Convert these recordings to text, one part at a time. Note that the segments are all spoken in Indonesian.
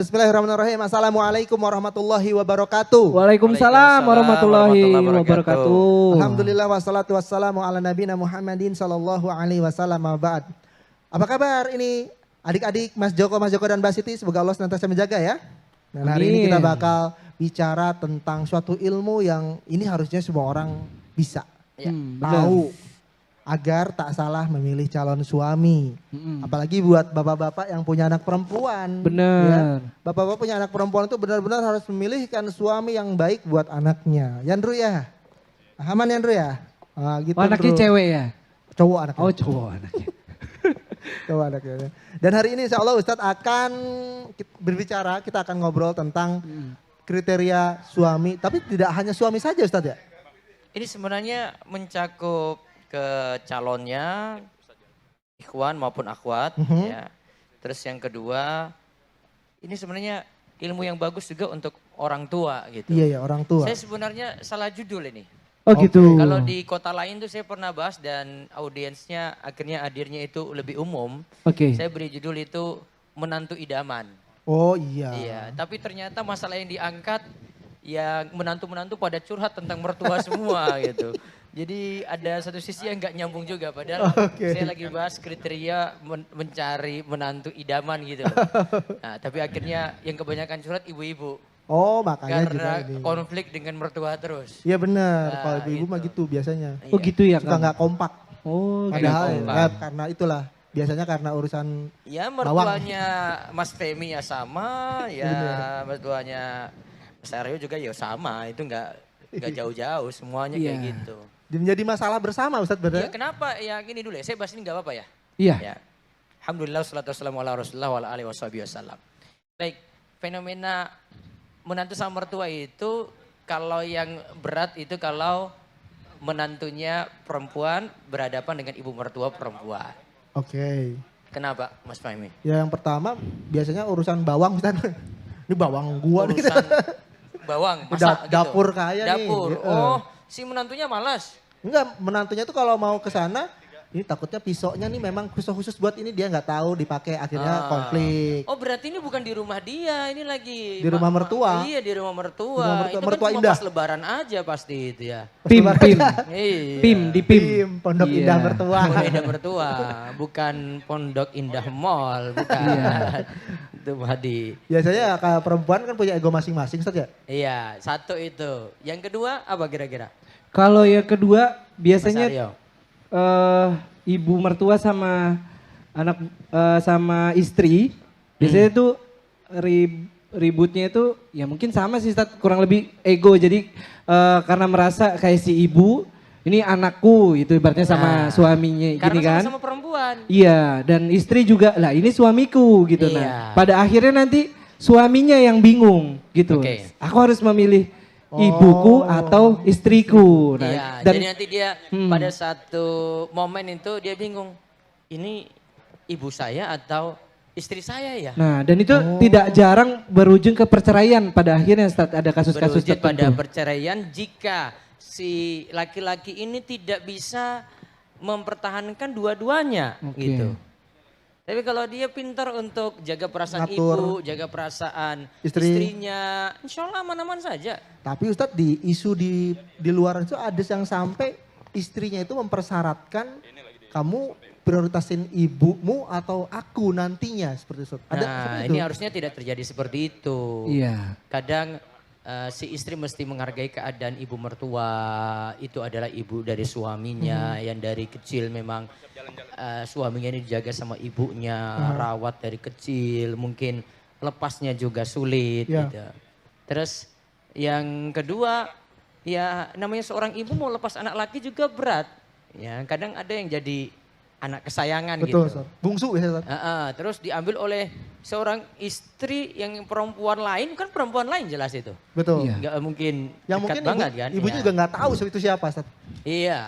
Bismillahirrahmanirrahim. Assalamualaikum warahmatullahi wabarakatuh. Waalaikumsalam warahmatullahi wabarakatuh. wabarakatuh. Alhamdulillah wassalatu wassalamu ala nabina Muhammadin sallallahu alaihi wasallam ba'd. Apa kabar ini adik-adik Mas Joko dan Mbak Siti? Semoga Allah senantiasa menjaga ya. Dan hari ini kita bakal bicara tentang suatu ilmu yang ini harusnya semua orang bisa tahu agar tak salah memilih calon suami. Apalagi buat bapak-bapak yang punya anak perempuan. Benar. Ya. Bapak-bapak punya anak perempuan itu benar-benar harus memilihkan suami yang baik buat anaknya. Yandru ya? Aman Yandru ya? Nah, gitu, anaknya cewek ya? Cowok anaknya. Oh cowok anaknya. Cowok anaknya. Dan hari ini insya Allah Ustadz akan berbicara, kita akan ngobrol tentang kriteria suami. Tapi tidak hanya suami saja Ustadz ya? Ini sebenarnya mencakup ke calonnya, ikhwan maupun akhwat. Ya. Terus yang kedua, ini sebenarnya ilmu yang bagus juga untuk orang tua gitu. Iya ya, orang tua. Saya sebenarnya salah judul ini. Oh gitu. Kalau di kota lain tuh saya pernah bahas dan audiensnya akhirnya hadirnya itu lebih umum. Oke. Saya beri judul itu Menantu Idaman. Oh iya. Iya, tapi ternyata masalah yang diangkat yang menantu-menantu pada curhat tentang mertua semua gitu. Jadi ada satu sisi yang nggak nyambung juga, padahal saya lagi bahas kriteria mencari menantu idaman gitu. Nah, tapi akhirnya yang kebanyakan curhat ibu-ibu. Oh makanya Karena juga ini. konflik dengan mertua terus. Iya benar, Nah, kalau ibu-ibu mah gitu. gitu biasanya. Oh gitu ya Suka Kang? nggak kompak. Oh Padahal kompak. ya, karena itulah biasanya karena urusan Ya mertuanya Mas Femi ya sama, ya mertuanya Mas Aryo juga ya sama, itu nggak jauh-jauh semuanya kayak Iya. gitu. menjadi masalah bersama Ustadz Ya benar. kenapa? Ya gini dulu ya, saya bahas ini nggak apa-apa ya? Iya. Ya. Alhamdulillah wassalatu wassalamu ala Rasulillah wa ala alihi wasallam. Baik, fenomena menantu sama mertua itu kalau yang berat itu kalau menantunya perempuan berhadapan dengan ibu mertua perempuan. Oke. Kenapa Mas Fahmi? Ya yang pertama biasanya urusan bawang Ustadz. Ini bawang gua nih. Urusan bawang, masak gitu. Dapur kaya nih. Dapur. Heeh. Oh, si menantunya malas. Enggak, menantunya tuh kalau mau ke sana, ini takutnya pisaunya nih memang khusus buat ini dia nggak tahu dipakai akhirnya konflik. Oh berarti ini bukan di rumah dia, ini lagi Di rumah mertua. Iya di rumah mertua. Di rumah mertua. Itu Mertua kan cuma indah. pas lebaran aja pasti itu ya. Pim. Iya. Pim di Pim. Pondok Iya. Indah Mertua. Pondok Indah Mertua, bukan Pondok Indah Mall, bukan. Itu Hadi. Biasanya kalau perempuan kan punya ego masing-masing Ustadz ya. Iya, satu itu. Yang kedua apa kira-kira? Kalau yang kedua Mas biasanya Aryo. ibu mertua sama anak sama istri biasanya tuh ributnya itu ya mungkin sama sih Ustadz, kurang lebih ego. Jadi karena merasa kayak si ibu ini anakku itu ibaratnya sama Nah, suaminya Karena gini kan. sama-sama perempuan. Iya, dan istri juga lah ini suamiku gitu. Iya. Nah, pada akhirnya nanti suaminya yang bingung gitu. Oke. Aku harus memilih ibuku atau istriku. Nah, Iya, dan jadi nanti dia pada satu momen itu dia bingung. Ini ibu saya atau istri saya ya? nah, dan itu tidak jarang berujung ke perceraian pada akhirnya Ustadz, ada kasus-kasus Berujung pada tertentu. perceraian jika si laki-laki ini tidak bisa mempertahankan dua-duanya Oke. gitu. Tapi kalau dia pintar untuk jaga perasaan Ngatur. ibu, jaga perasaan Istri. istrinya, insya Allah aman-aman saja. Tapi Ustadz di isu di luar itu ada yang sampai istrinya itu mempersyaratkan kamu prioritasin ibumu atau aku nantinya seperti itu. Ada Nah seperti ini itu? harusnya tidak terjadi seperti itu. Iya. Kadang si istri mesti menghargai keadaan ibu mertua, itu adalah ibu dari suaminya yang dari kecil memang suaminya ini dijaga sama ibunya, rawat dari kecil, mungkin lepasnya juga sulit Ya. gitu. Terus yang kedua, ya namanya seorang ibu mau lepas anak laki juga berat. Ya, kadang ada yang jadi anak kesayangan Betul gitu. Ustadz. Bungsu biasanya Ustadz. Terus diambil oleh seorang istri yang perempuan lain, kan perempuan lain jelas itu. Betul. Iya. Nggak mungkin Yang dekat mungkin banget kan. ibunya Ya. juga nggak tahu itu siapa Ustadz. Iya,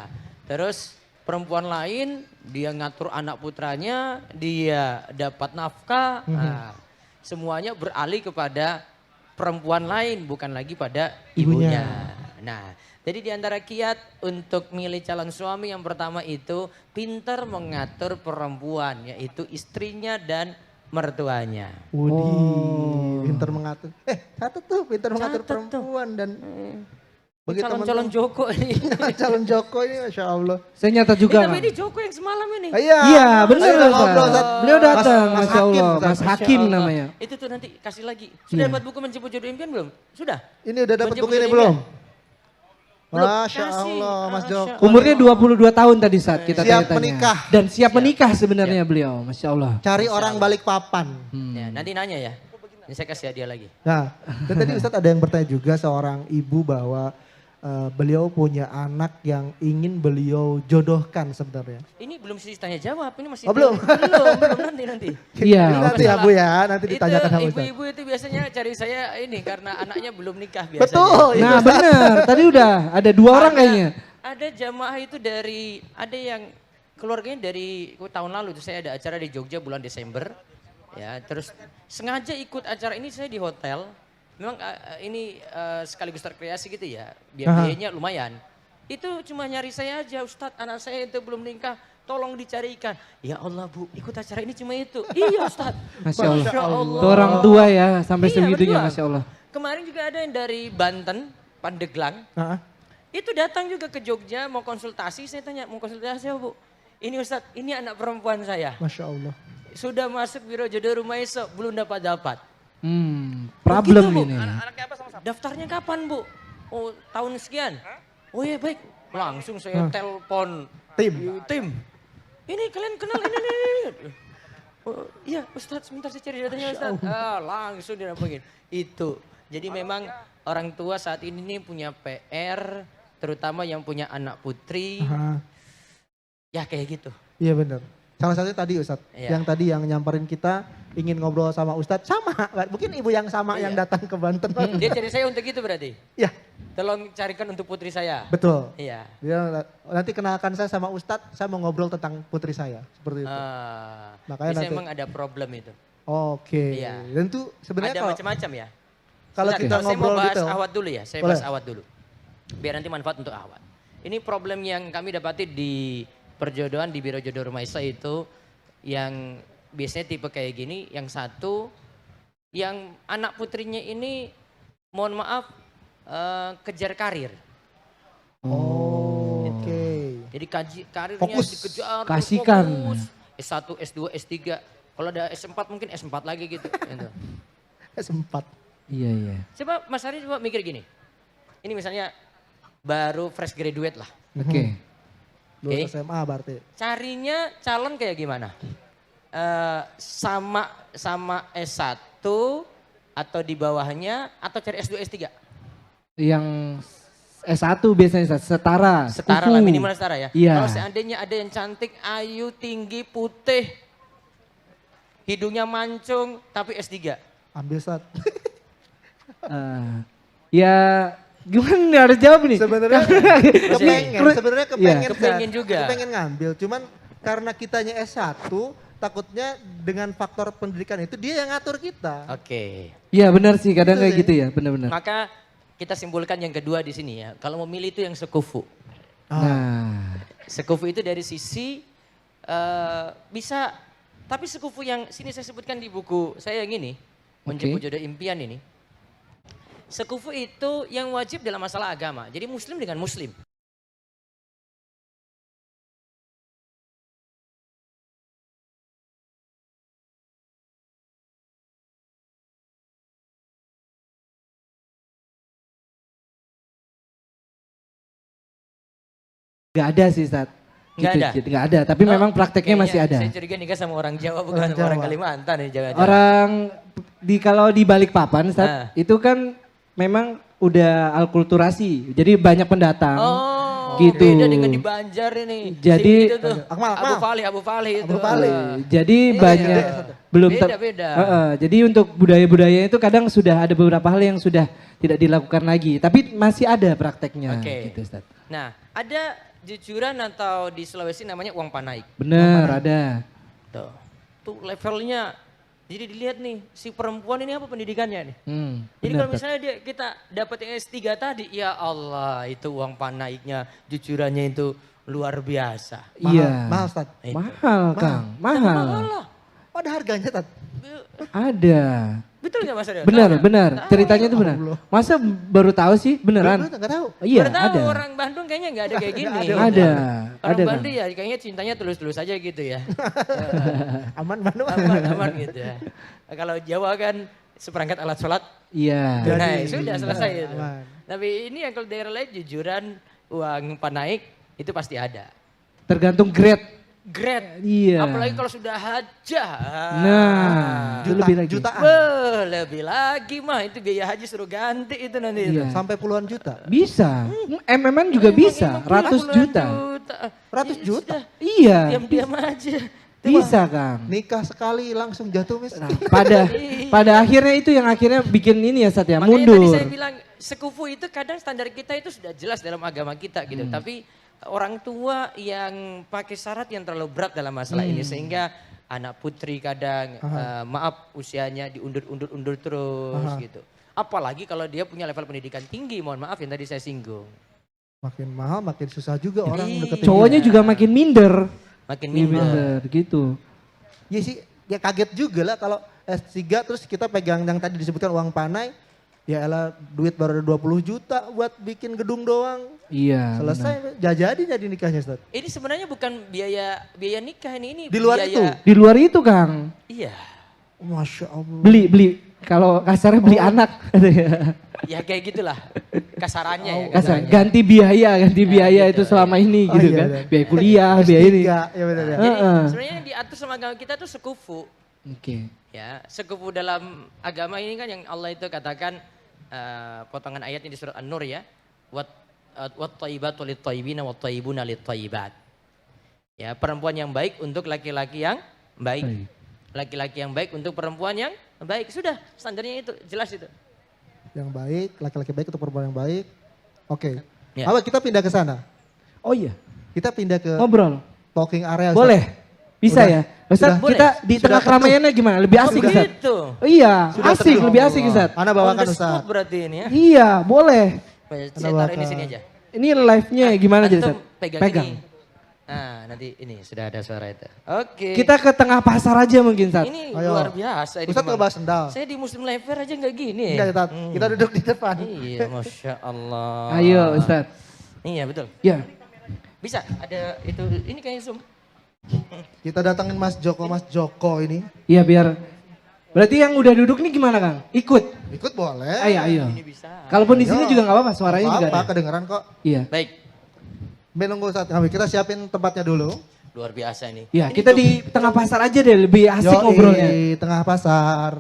terus perempuan lain dia ngatur anak putranya, dia dapat nafkah, nah, semuanya beralih kepada perempuan lain bukan lagi pada Ibunya. ibunya. Nah, jadi di antara kiat untuk milih calon suami yang pertama itu pintar mengatur perempuan, yaitu istrinya dan mertuanya. Widih, pinter mengatur. Satu tuh pinter mengatur Catat tuh. perempuan dan begitu Calon-calon Joko ini. calon Joko ini Masya Allah. Saya nyata juga. Tapi ini Joko yang semalam ini. Iya benar Ayo Ustaz. ngobrol, Ustaz. Beliau datang, Mas Masya Hakim, Allah. Ustaz. Mas Hakim Masya Allah. namanya. Itu tuh nanti kasih lagi. Sudah Iya. dapat buku Menjemput Jodoh Impian belum? Sudah? Ini udah dapat Menjemput buku ini Jodoh belum? Impian. Belum. Masya Kasih. Allah Mas Masya Joko. Umurnya 22 tahun tadi saat kita Siap tanya-tanya. menikah. Dan siap menikah sebenarnya beliau, Masya Allah. Cari orang balik papan. Ya, nanti nanya ya. Ini saya kasih hadiah lagi. Nah, dan tadi Ustadz ada yang bertanya juga seorang ibu bahwa beliau punya anak yang ingin beliau jodohkan sebenarnya. Ini belum sisi tanya jawab, ini masih Oh, belum? belum nanti. Iya. Ini nanti ya Bu ya, nanti ditanyakan sama Itu Ustadz. ibu-ibu itu biasanya cari saya ini karena anaknya belum nikah biasanya. Betul. itu Nah Ustadz. benar, tadi udah ada 2 orang kayaknya. Ada jamaah itu ada yang keluarganya dari tahun lalu itu saya ada acara di Jogja bulan Desember. Ya, terus sengaja ikut acara ini saya di hotel. Memang ini sekaligus terkreasi gitu ya, biar biayanya lumayan. Itu cuma nyari saya aja, Ustadz anak saya itu belum nikah, tolong dicarikan. Ya Allah Bu, ikut acara ini cuma itu. Iya Ustadz. Masya Allah. Masya Allah. Itu orang tua ya sampai Iya, segitunya berdua. Masya Allah. Kemarin juga ada yang dari Banten, Pandeglang. Heeh. Itu datang juga ke Jogja mau konsultasi, saya tanya mau konsultasi apa Bu? Ini Ustadz, ini anak perempuan saya. Masya Allah. Sudah masuk Biro Jodoh Rumaiso, belum dapat. Problem Bu. ini. Daftarnya kapan Bu? Oh tahun sekian. Oh ya baik. Langsung saya telepon tim. Ini kalian kenal ini. Oh, iya Ustadz sebentar saya cari datanya Ustadz. Langsung dirampungin. Itu. Jadi memang orang tua saat ini nih punya PR. Terutama yang punya anak putri. Aha. Ya kayak gitu. Iya benar. Salah satunya tadi Ustadz, Iya. yang tadi yang nyamperin kita ingin ngobrol sama Ustadz sama, mungkin ibu yang sama yang datang ke Banten. Dia cari saya untuk itu berarti. Iya, Tolong carikan untuk putri saya. betul. Iya. Dia nanti kenalkan saya sama Ustadz, saya mau ngobrol tentang putri saya, seperti itu. Makanya Bisa nanti- emang ada problem itu. Oke. Iya. Dan itu sebenarnya Ada kalau macam-macam ya. kalau Bentar, kita saya mau ngobrol bahas gitu, awat dulu ya. Saya Boleh. bahas awat dulu. Biar nanti manfaat untuk awat. Ini problem yang kami dapati di perjodohan di Biro Jodoh Rumaisa itu yang biasanya tipe kayak gini. Yang satu, yang anak putrinya ini mohon maaf kejar karir. Oke. Jadi karirnya Fokus. dikejar. Kasihkan. Fokus. S1, S2, S3. Kalau ada S4 mungkin S4 lagi gitu. Gitu. Sempat. Iya. Coba Mas Ari coba mikir gini. Ini misalnya baru fresh graduate lah. Oke. Lulus Oke. SMA berarti. Carinya calon kayak gimana? Sama S1 atau di bawahnya atau cari S2, S3? Yang S1 biasanya Ustaz, setara. Setara sepupu. lah, minimal setara ya. Iya. Kalau seandainya ada yang cantik, ayu, tinggi, putih, hidungnya mancung tapi S3. Ambil saat. Ya gimana nih harus jawab nih? Sebenarnya Iya. Kepengen Zat. juga. Kepengen ngambil, cuman karena kitanya S1, takutnya dengan faktor pendidikan itu dia yang ngatur kita. Oke. Iya benar sih, kadang Itu kayak sih. gitu ya, benar-benar. Maka kita simpulkan yang kedua di sini ya. Kalau memilih itu yang sekufu. Nah, Sekufu itu dari sisi bisa, tapi sekufu yang sini saya sebutkan di buku saya yang ini, Menjemput Jodoh Impian ini. Sekufu itu yang wajib dalam masalah agama. Jadi muslim dengan muslim. nggak ada sih Ustaz. Nggak ada? Nggak ada, tapi memang prakteknya masih Kayaknya ada. Saya curiga nikah sama orang Jawa bukan Orang sama orang Jawa. Kalimantan ya jangan-jangan. Orang kalau di Balikpapan Ustaz, Ah. itu kan memang udah alkulturasi. Jadi banyak pendatang. Oh, gitu. beda dengan di Banjar ini. Jadi- Sini gitu tuh. Akmal. Abu Fali itu. Abu Fali. Jadi banyak belum Beda-beda. Jadi untuk budaya-budaya itu kadang sudah ada beberapa hal yang sudah tidak dilakukan lagi, tapi masih ada prakteknya Oke. gitu Ustaz. Nah, ada jujuran atau di Sulawesi namanya uang panaik. Benar, ada. Tuh levelnya. Jadi dilihat nih, si perempuan ini apa pendidikannya nih. Jadi benar, kalau Ustaz. misalnya kita dapat yang S3 tadi, ya Allah itu uang panaiknya, jujurannya itu luar biasa. Iya. Mahal, Tad. Itu. Mahal, Kang. Mahal. Mahal lah. Oh, ada harganya, Tad. Ada. Betul nggak Mas Aryo? Benar, Tahu nggak? benar. Tahu. Ceritanya itu benar. Masa baru tahu sih? Beneran? Enggak tahu. Iya, Baru tahu ada. orang Bandung kayaknya nggak ada kayak gini. Ada. Orang Ada, Bandung Kang. ya kayaknya cintanya tulus-tulus aja gitu ya. Aman Bandung. Aman gitu ya. Kalau Jawa kan seperangkat alat sholat Iya. tunai, sudah selesai itu. Aman. Tapi ini yang kalau daerah lain jujuran uang panaik itu pasti ada. Tergantung grade. Grade. Iya. Apalagi kalau sudah hajah. Nah, itu lebih lagi. Jutaan. Lebih lagi mah itu biaya haji suruh ganti itu nanti itu. Iya. Sampai puluhan juta. Bisa. MMN juga bisa. Ratus juta. Ratus Ya juta? sudah, Iya. Diam-diam aja. Bisa, Kang. Nikah sekali langsung jatuh miskin. Nah, pada akhirnya itu yang akhirnya bikin ini ya Sat ya, Makanya mundur. tadi saya bilang sekufu itu kadang standar kita itu sudah jelas dalam agama kita gitu. Tapi orang tua yang pakai syarat yang terlalu berat dalam masalah ini sehingga anak putri kadang maaf usianya diundur terus gitu. Apalagi kalau dia punya level pendidikan tinggi, mohon maaf yang tadi saya singgung. Makin mahal makin susah juga orang Iya. deketin. Cowoknya juga makin minder. Makin Iya, minder. gitu. Iya sih, ya kaget juga lah kalau S3 terus kita pegang yang tadi disebutkan uang panai. Ya elah duit baru ada 20 juta buat bikin gedung doang. Iya. Selesai, jadi nikahnya Ustaz. Ini sebenarnya bukan biaya nikah ini Di luar biaya, itu? Di luar itu Kang, Iya. Masya Allah. beli. Kalau kasarnya beli anak. Ya kayak gitulah kasarannya ya. Kasar, Kasarannya. ganti biaya gitu, itu selama ini Oh, gitu iya, kan. iya. Biaya kuliah, biaya ini. S3, ya benar ya. Jadi Heeh. sebenarnya yang diatur sama agama kita tuh sekufu. Oke. Ya, sekufu dalam agama ini kan yang Allah itu katakan potongan ayatnya di surat An-Nur ya. Wat thayyibatu lit thayyibina wat thayyibuna lit thayyibat. Ya, perempuan yang baik untuk laki-laki yang baik. Baik. Laki-laki yang baik untuk perempuan yang baik. Sudah, standarnya itu, jelas itu. Yang baik, laki-laki baik untuk perempuan yang baik. Oke. Ya. Apa kita pindah ke sana? Oh iya, Kita pindah ke ngobrol. talking area. Ustaz. Boleh? Bisa Udah. ya? Ustaz, Sudah. kita di Sudah tengah keramaiannya gimana? Lebih asik Ustaz? Begitu. Oh, iya, Sudah asik, ketuk. lebih asik Ustaz. Ana On bawakan the Ustaz. spot berarti ini ya. Iya, boleh. Saya Anda taruh ini bakal- sini aja. Ini live-nya gimana jadi Antum Ustaz? pegang ini. Nah, nanti ini sudah ada suara itu. Oke. Kita ke tengah pasar aja mungkin Ustaz. Ini Ayo. luar biasa. Ini Ustaz memang. ngebahas sendal. Saya di Muslim Live Fair aja nggak gini. Enggak, Ustaz. Kita duduk di depan. Iya, masya Allah. Ayo Ustaz. Iya betul. Ya, Bisa ada itu. Ini kayaknya zoom. Kita datangin Mas Joko ini. iya biar. Berarti yang udah duduk nih gimana Kang? Ikut. Ikut boleh. Ayo. Ini bisa. Kalaupun di Ayo. sini juga nggak apa-apa, suaranya juga Apa ada. kedengeran kok. Iya. Baik. Menunggu saat kita siapin tempatnya dulu. Luar biasa ini. Iya, Ini kita zoom. di tengah pasar aja deh, lebih asik Yoi, ngobrolnya. tengah pasar.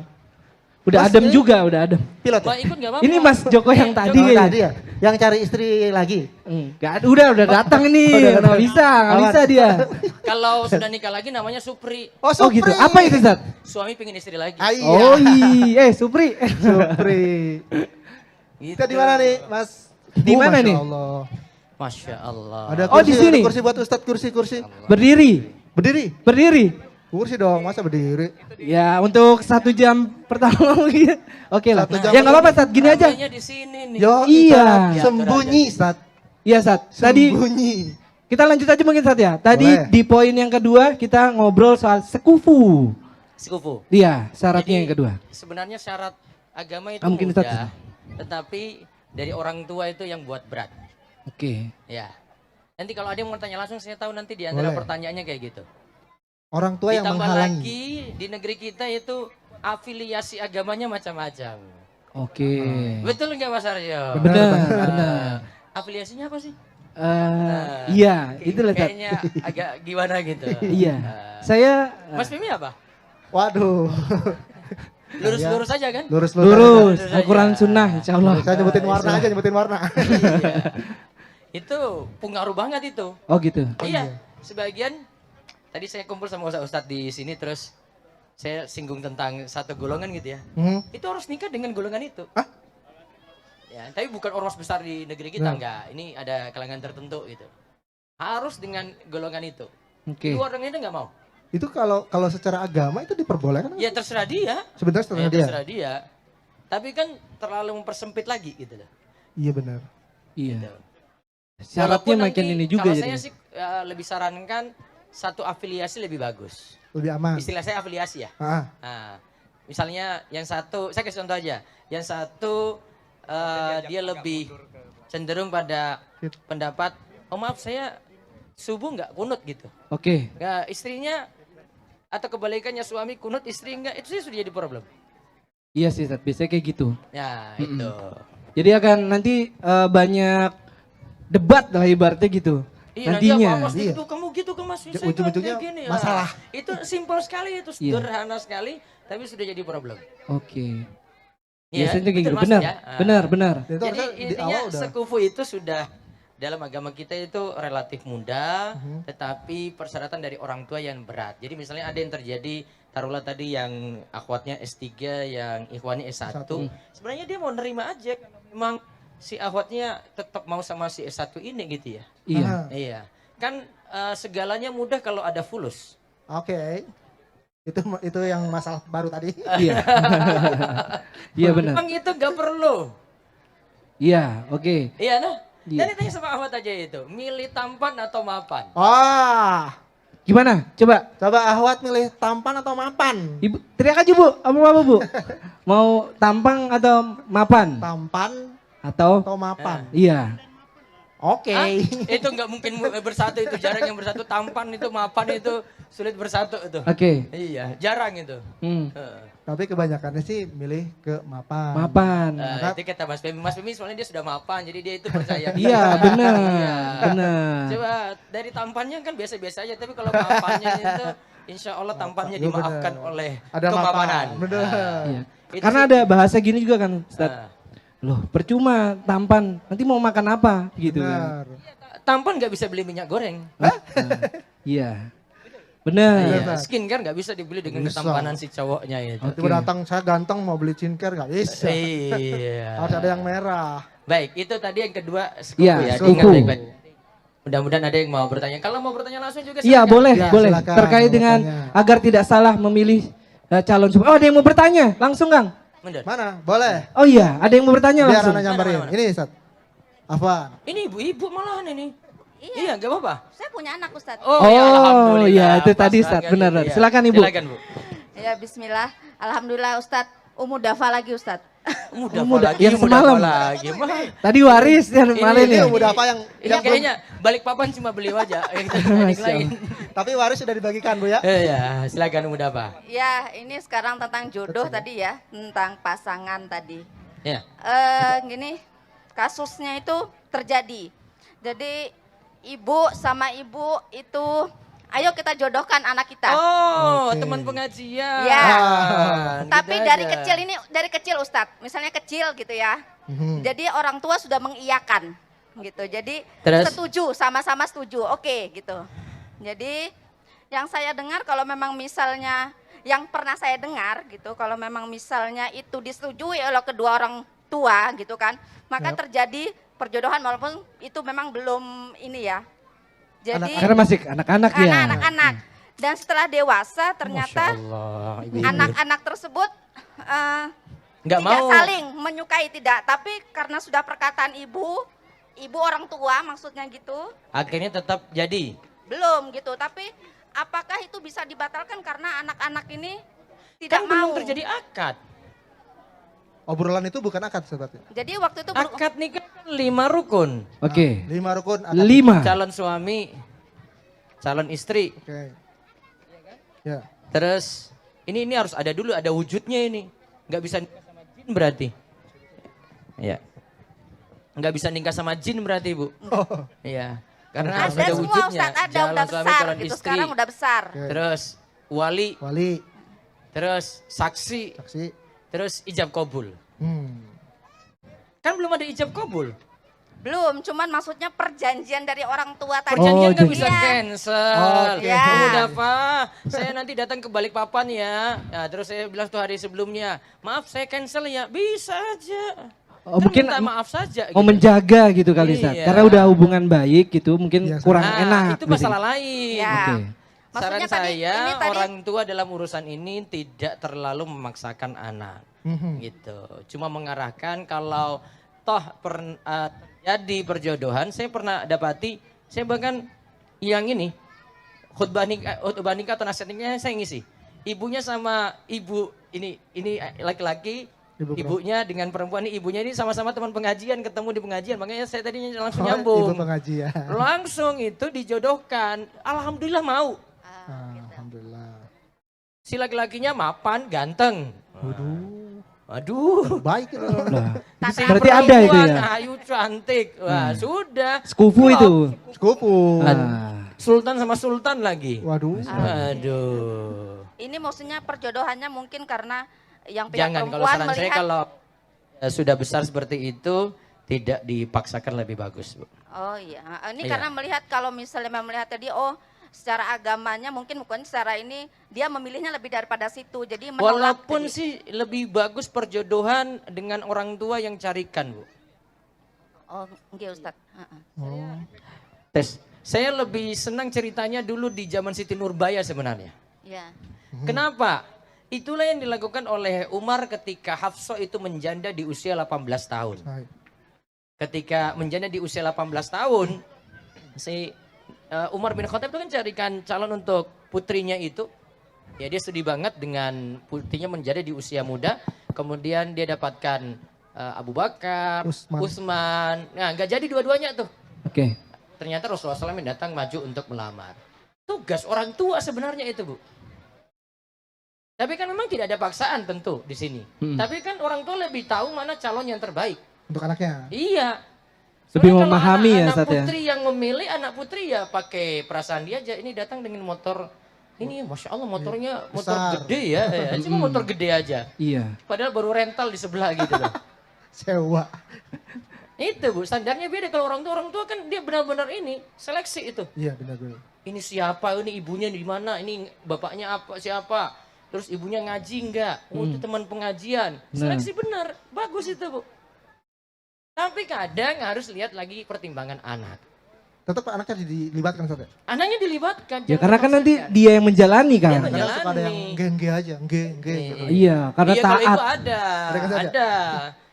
Udah Mas, adem ini juga, udah adem. Pilot. Mau Ya? ikut nggak apa-apa. Ini Mas Joko yang tadi Oh, kayaknya. tadi ya? Yang cari istri lagi? Enggak, udah datang ini. Oh, udah Nggak datang. bisa, nggak Aman. bisa dia. Kalau sudah nikah lagi namanya Supri. Oh, Oh gitu. Supri. Apa itu, Zat? Suami pengen istri lagi. Iya. Oh iya, Supri. Supri. Gitu. Kita di mana nih, Mas? Di mana Masya nih? Allah. Masya Allah. Ada Oh, di kursi, sini? ada kursi buat Ustadz, kursi. Berdiri. Berdiri. Kursi dong, masa berdiri? Ya, untuk 1 jam pertama mungkin. Oke lah. 1 jam. Ya nggak apa-apa, Sat. Gini aja. Ramainya di sini nih. Yo, Iya. Ustadz, sembunyi, Ustadz. Iya, Sat. Tadi Sembunyi. kita lanjut aja mungkin, Sat ya. Tadi Boleh. di poin yang kedua kita ngobrol soal sekufu. Sekufu. Iya, syaratnya Jadi, yang kedua. Sebenarnya syarat agama itu Mungkin Ustadz. mudah, tetapi dari orang tua itu yang buat berat. Oke. Ya. Nanti kalau ada yang mau tanya langsung, saya tahu nanti di antara Boleh. pertanyaannya kayak gitu. Orang tua yang Ditambah menghalangi. lagi di negeri kita itu afiliasi agamanya macam-macam. Oke. Betul nggak Mas Aryo? Benar, Nah, benar. Afiliasinya apa sih? Iya, itulah Sat. Kayaknya agak gimana gitu. Iya. Nah, Saya Mas Femi apa? Waduh. Lurus-lurus aja kan? Lurus. lurus, Lurus aja. Al-Quran sunnah insya Allah. Saya nyebutin warna aja, nyebutin warna. Iya. Itu pengaruh banget itu. Oh gitu. Iya, sebagian tadi saya kumpul sama ustadz di sini terus saya singgung tentang satu golongan gitu ya. Itu harus nikah dengan golongan itu. Hah? Ya, tapi bukan ormas besar di negeri kita Nah. enggak. Ini ada kalangan tertentu gitu. Harus dengan golongan itu. Oke. Luar orang itu enggak mau. Itu kalau secara agama itu diperbolehkan? Ya terserah dia. Sebenarnya setelah Ya, dia. terserah dia. Tapi kan terlalu mempersempit lagi gitu loh. Iya benar. Iya. Gitu. Syaratnya Walaupun makin nanti ini juga kalau jadi. saya sih lebih sarankan satu afiliasi lebih bagus. Lebih aman. Istilah saya afiliasi ya. Ah, Nah, misalnya yang satu, saya kasih contoh aja. Yang satu dia lebih cenderung pada pendapat, oh maaf saya subuh nggak kunut gitu. Oke. Nah, istrinya atau kebalikannya suami kunut istri enggak, itu sih sudah jadi problem. Iya sih Ustaz, biasanya kayak gitu. Ya itu. Jadi akan nanti banyak debat lah ibaratnya gitu. Iya, nantinya. Nanti apa, Iya. itu kamu gitu ke mas, saya Ujung-ujungnya kayak gini. masalah. Itu simpel sekali, itu Iya. sederhana sekali, tapi sudah jadi problem. Oke. Iya, Biasanya kayak betul, gitu. Mas, Benar, ya? benar. Dan itu Jadi harusnya di intinya awal udah. sekufu itu sudah dalam agama kita itu relatif mudah, tetapi persyaratan dari orang tua yang berat. Jadi misalnya ada yang terjadi, taruhlah tadi yang akhwatnya S3, yang ikhwannya S1. Sebenarnya dia mau nerima aja kalau memang si akhwatnya tetap mau sama si S1 ini gitu ya. Iya. Aha. Iya. Kan segalanya mudah kalau ada fulus. Oke. Itu yang masalah baru tadi. Iya. Iya benar. Memang itu nggak perlu. Iya, oke. Iya nah. Iya. Jadi tanya sama akhwat aja itu, milih tampan atau mapan? Wah, Gimana? coba Ahwat milih tampan atau mapan? Ibu teriak aja Bu. Apa Bu? Mau tampang atau mapan? Tampan Atau atau mapan? iya. Oke. Ah, itu nggak mungkin bersatu, itu jarang yang bersatu. Tampan itu mapan itu sulit bersatu itu. Oke. Iya, jarang itu. Heeh. Tapi kebanyakannya sih milih ke mapan. Mapan. Itu kata Mas Pemi. Mas Pemi soalnya dia sudah mapan, jadi dia itu percaya. Iya, benar. Iya. Benar. Coba dari tampannya kan biasa-biasa aja, tapi kalau mapannya itu insya Allah tampannya Iya, dimaafkan benar. oleh Ada kemapanan. mapan. Benar. Iya. Itu Karena sih. ada bahasa gini juga kan, Ustaz. Ah. Loh, percuma tampan. Nanti mau makan apa gitu kan. Benar. Tampan nggak bisa beli minyak goreng. Iya. Benar. Iya, skincare nggak bisa dibeli dengan Bisa. ketampanan si cowoknya itu. Tiba datang saya ganteng mau beli skincare nggak bisa. Iya. Harus ada yang merah. Baik, itu tadi yang kedua sekufu Iya, ya. sekufu. Diingat baik-baik. Mudah-mudahan ada yang mau bertanya. Kalau mau bertanya langsung juga Iya, silakan. boleh, Ya, boleh. silakan, Terkait mau dengan bertanya. agar tidak salah memilih calon suami. Oh, ada yang mau bertanya. Langsung, Kang. Mundur. Mana? Boleh. Oh iya, ada yang mau bertanya Biar langsung. anak nyamperin. Mana? Ini Ustaz. Afwan. Ini ibu-ibu malahan ini. Iya, nggak apa-apa. Saya punya anak Ustadz. Oh, ya, alhamdulillah. iya, itu Pas tadi, Ustaz. banget Benar, itu, ya. silakan, Ibu. Silakan, Bu. Ya bismillah. Alhamdulillah Ustadz. Dafa lagi Ustadz. Mudah lagi, yang semalam. lagi. Mah. Tadi waris yang Ini- kemarin Ini ya. udah apa yang Ini kayaknya balik papan cuma beli aja. Yang lain. tapi waris sudah dibagikan Bu ya? Iya, silakan mudah apa? Ya ini sekarang tentang jodoh tadi ya. Tentang pasangan tadi. Ya. Gini kasusnya itu terjadi. Jadi ibu sama ibu itu ayo kita jodohkan anak kita. Oh, Oke. teman pengajian. Ya. Gitu Tapi dari aja. kecil ini dari kecil Ustadz. Misalnya kecil gitu ya. Mhm. Jadi orang tua sudah mengiyakan gitu. Jadi Terus? setuju, sama-sama setuju. Oke, gitu. Jadi yang saya dengar kalau memang misalnya yang pernah saya dengar gitu, kalau memang misalnya itu disetujui oleh kedua orang tua gitu kan, maka Yap. terjadi perjodohan walaupun itu memang belum ini ya. Jadi Karena masih anak-anak ya. karena anak-anak. Dan setelah dewasa ternyata Masya Allah, ibu. anak-anak tersebut Nggak tidak mau. saling menyukai tidak, tapi karena sudah perkataan ibu orang tua maksudnya gitu, Akhirnya tetap jadi. belum gitu. Tapi apakah itu bisa dibatalkan karena anak-anak ini tidak Kan mau? belum terjadi akad. Obrolan itu bukan akad seperti. Jadi waktu itu Akad nikah kan 5 rukun. Oke. 5 rukun akad. 5. Calon suami, calon istri. Oke. Ya. Terus ini harus ada dulu, ada wujudnya ini. Nggak bisa nikah sama jin berarti. Iya. Nggak bisa nikah sama jin berarti, Bu. Oh. Iya. Karena ada harus ada semua wujudnya. Ustaz, ada Calon udah suami, besar calon gitu. istri. Sekarang udah besar. Oke. Terus wali, Wali, terus saksi, saksi. terus ijab kabul. Kan belum ada ijab kabul. Belum, cuman maksudnya perjanjian dari orang tua tadi. Perjanjian nggak jadi- bisa Iya. cancel. Oke. Ya. Udah Pak, saya nanti datang ke Balikpapan ya. Nah, terus saya bilang tuh hari sebelumnya, maaf saya cancel ya. Bisa aja. Oh, Kan mungkin minta maaf saja. mau gitu. menjaga gitu kali Ustaz. Iya. Karena udah hubungan baik gitu, mungkin Iya, kurang Nah, enak. itu gitu. masalah lain. Ya. Oke. Maksudnya Saran tadi, saya ini tadi orang tua dalam urusan ini tidak terlalu memaksakan anak. Gitu. Cuma mengarahkan kalau toh terjadi perjodohan, saya pernah dapati, saya bahkan yang ini khutbah nikah atau nasihat nikahnya saya ngisi. ibunya sama ibu ini laki-laki, ibunya dengan perempuan ini, ibunya ini sama-sama teman pengajian, ketemu di pengajian, makanya saya tadinya langsung nyambung. Ibu pengajian. Langsung itu dijodohkan, alhamdulillah mau. Alhamdulillah. Si laki-lakinya mapan, ganteng. Aduh. Baik itu. Berarti ada itu ya? Ayu cantik. Wah, sudah. Sekufu Klop. itu. Sepupu. Sultan sama sultan lagi. Waduh. Aduh. Ini maksudnya perjodohannya mungkin karena yang pihak Jangan, kalau perempuan saran saya melihat. kalau sudah besar seperti itu, tidak dipaksakan lebih bagus, Bu. Oh iya, ini Iya. karena melihat kalau misalnya melihat tadi, oh secara agamanya mungkin bukan secara ini, dia memilihnya lebih daripada situ, jadi menolak. Walaupun jadi. sih lebih bagus perjodohan dengan orang tua yang carikan, Bu. Oh enggak Ustaz. Oh. Tes. Saya lebih senang ceritanya dulu di zaman Siti Nurbaya sebenarnya. Ya. Kenapa? Itulah yang dilakukan oleh Umar ketika Hafsah itu menjanda di usia 18 tahun. Baik. Ketika menjanda di usia 18 tahun, si Umar bin Khattab itu kan carikan calon untuk putrinya itu. Ya dia sedih banget dengan putrinya menjadi di usia muda. Kemudian dia dapatkan Abu Bakar, Utsman. Nah nggak jadi dua-duanya tuh. Oke. Ternyata Rasulullah SAW yang datang maju untuk melamar. Tugas orang tua sebenarnya itu, Bu. Tapi kan memang tidak ada paksaan tentu di sini. Tapi kan orang tua lebih tahu mana calon yang terbaik. Untuk anaknya. Iya. Lebih Soalnya kalau memahami ya, anak Ustaz ya. putri yang memilih, anak putri ya pakai perasaan dia aja. Ini datang dengan motor. Ini Masya Allah motornya motor Besar. gede ya. Cuma motor gede aja. Iya. Padahal baru rental di sebelah gitu loh. Sewa. Itu Bu, standarnya beda. Kalau orang tua kan dia benar-benar ini seleksi itu. Iya benar-benar. Ini siapa, ini ibunya di mana, ini bapaknya apa, siapa. Terus ibunya ngaji enggak, oh itu teman pengajian. Seleksi benar, bagus itu Bu. Tapi kadang harus lihat lagi pertimbangan anak. Tetap anaknya dilibatkan Ustaz ya? Anaknya dilibatkan. Ya jangan karena kan nanti dipaksakan. dia yang menjalani kan. Dia Kadang suka ada yang Menjalani. nge aja, nge gitu. Iya, karena Iya, kalau taat. itu ada, Mereka saja. ada.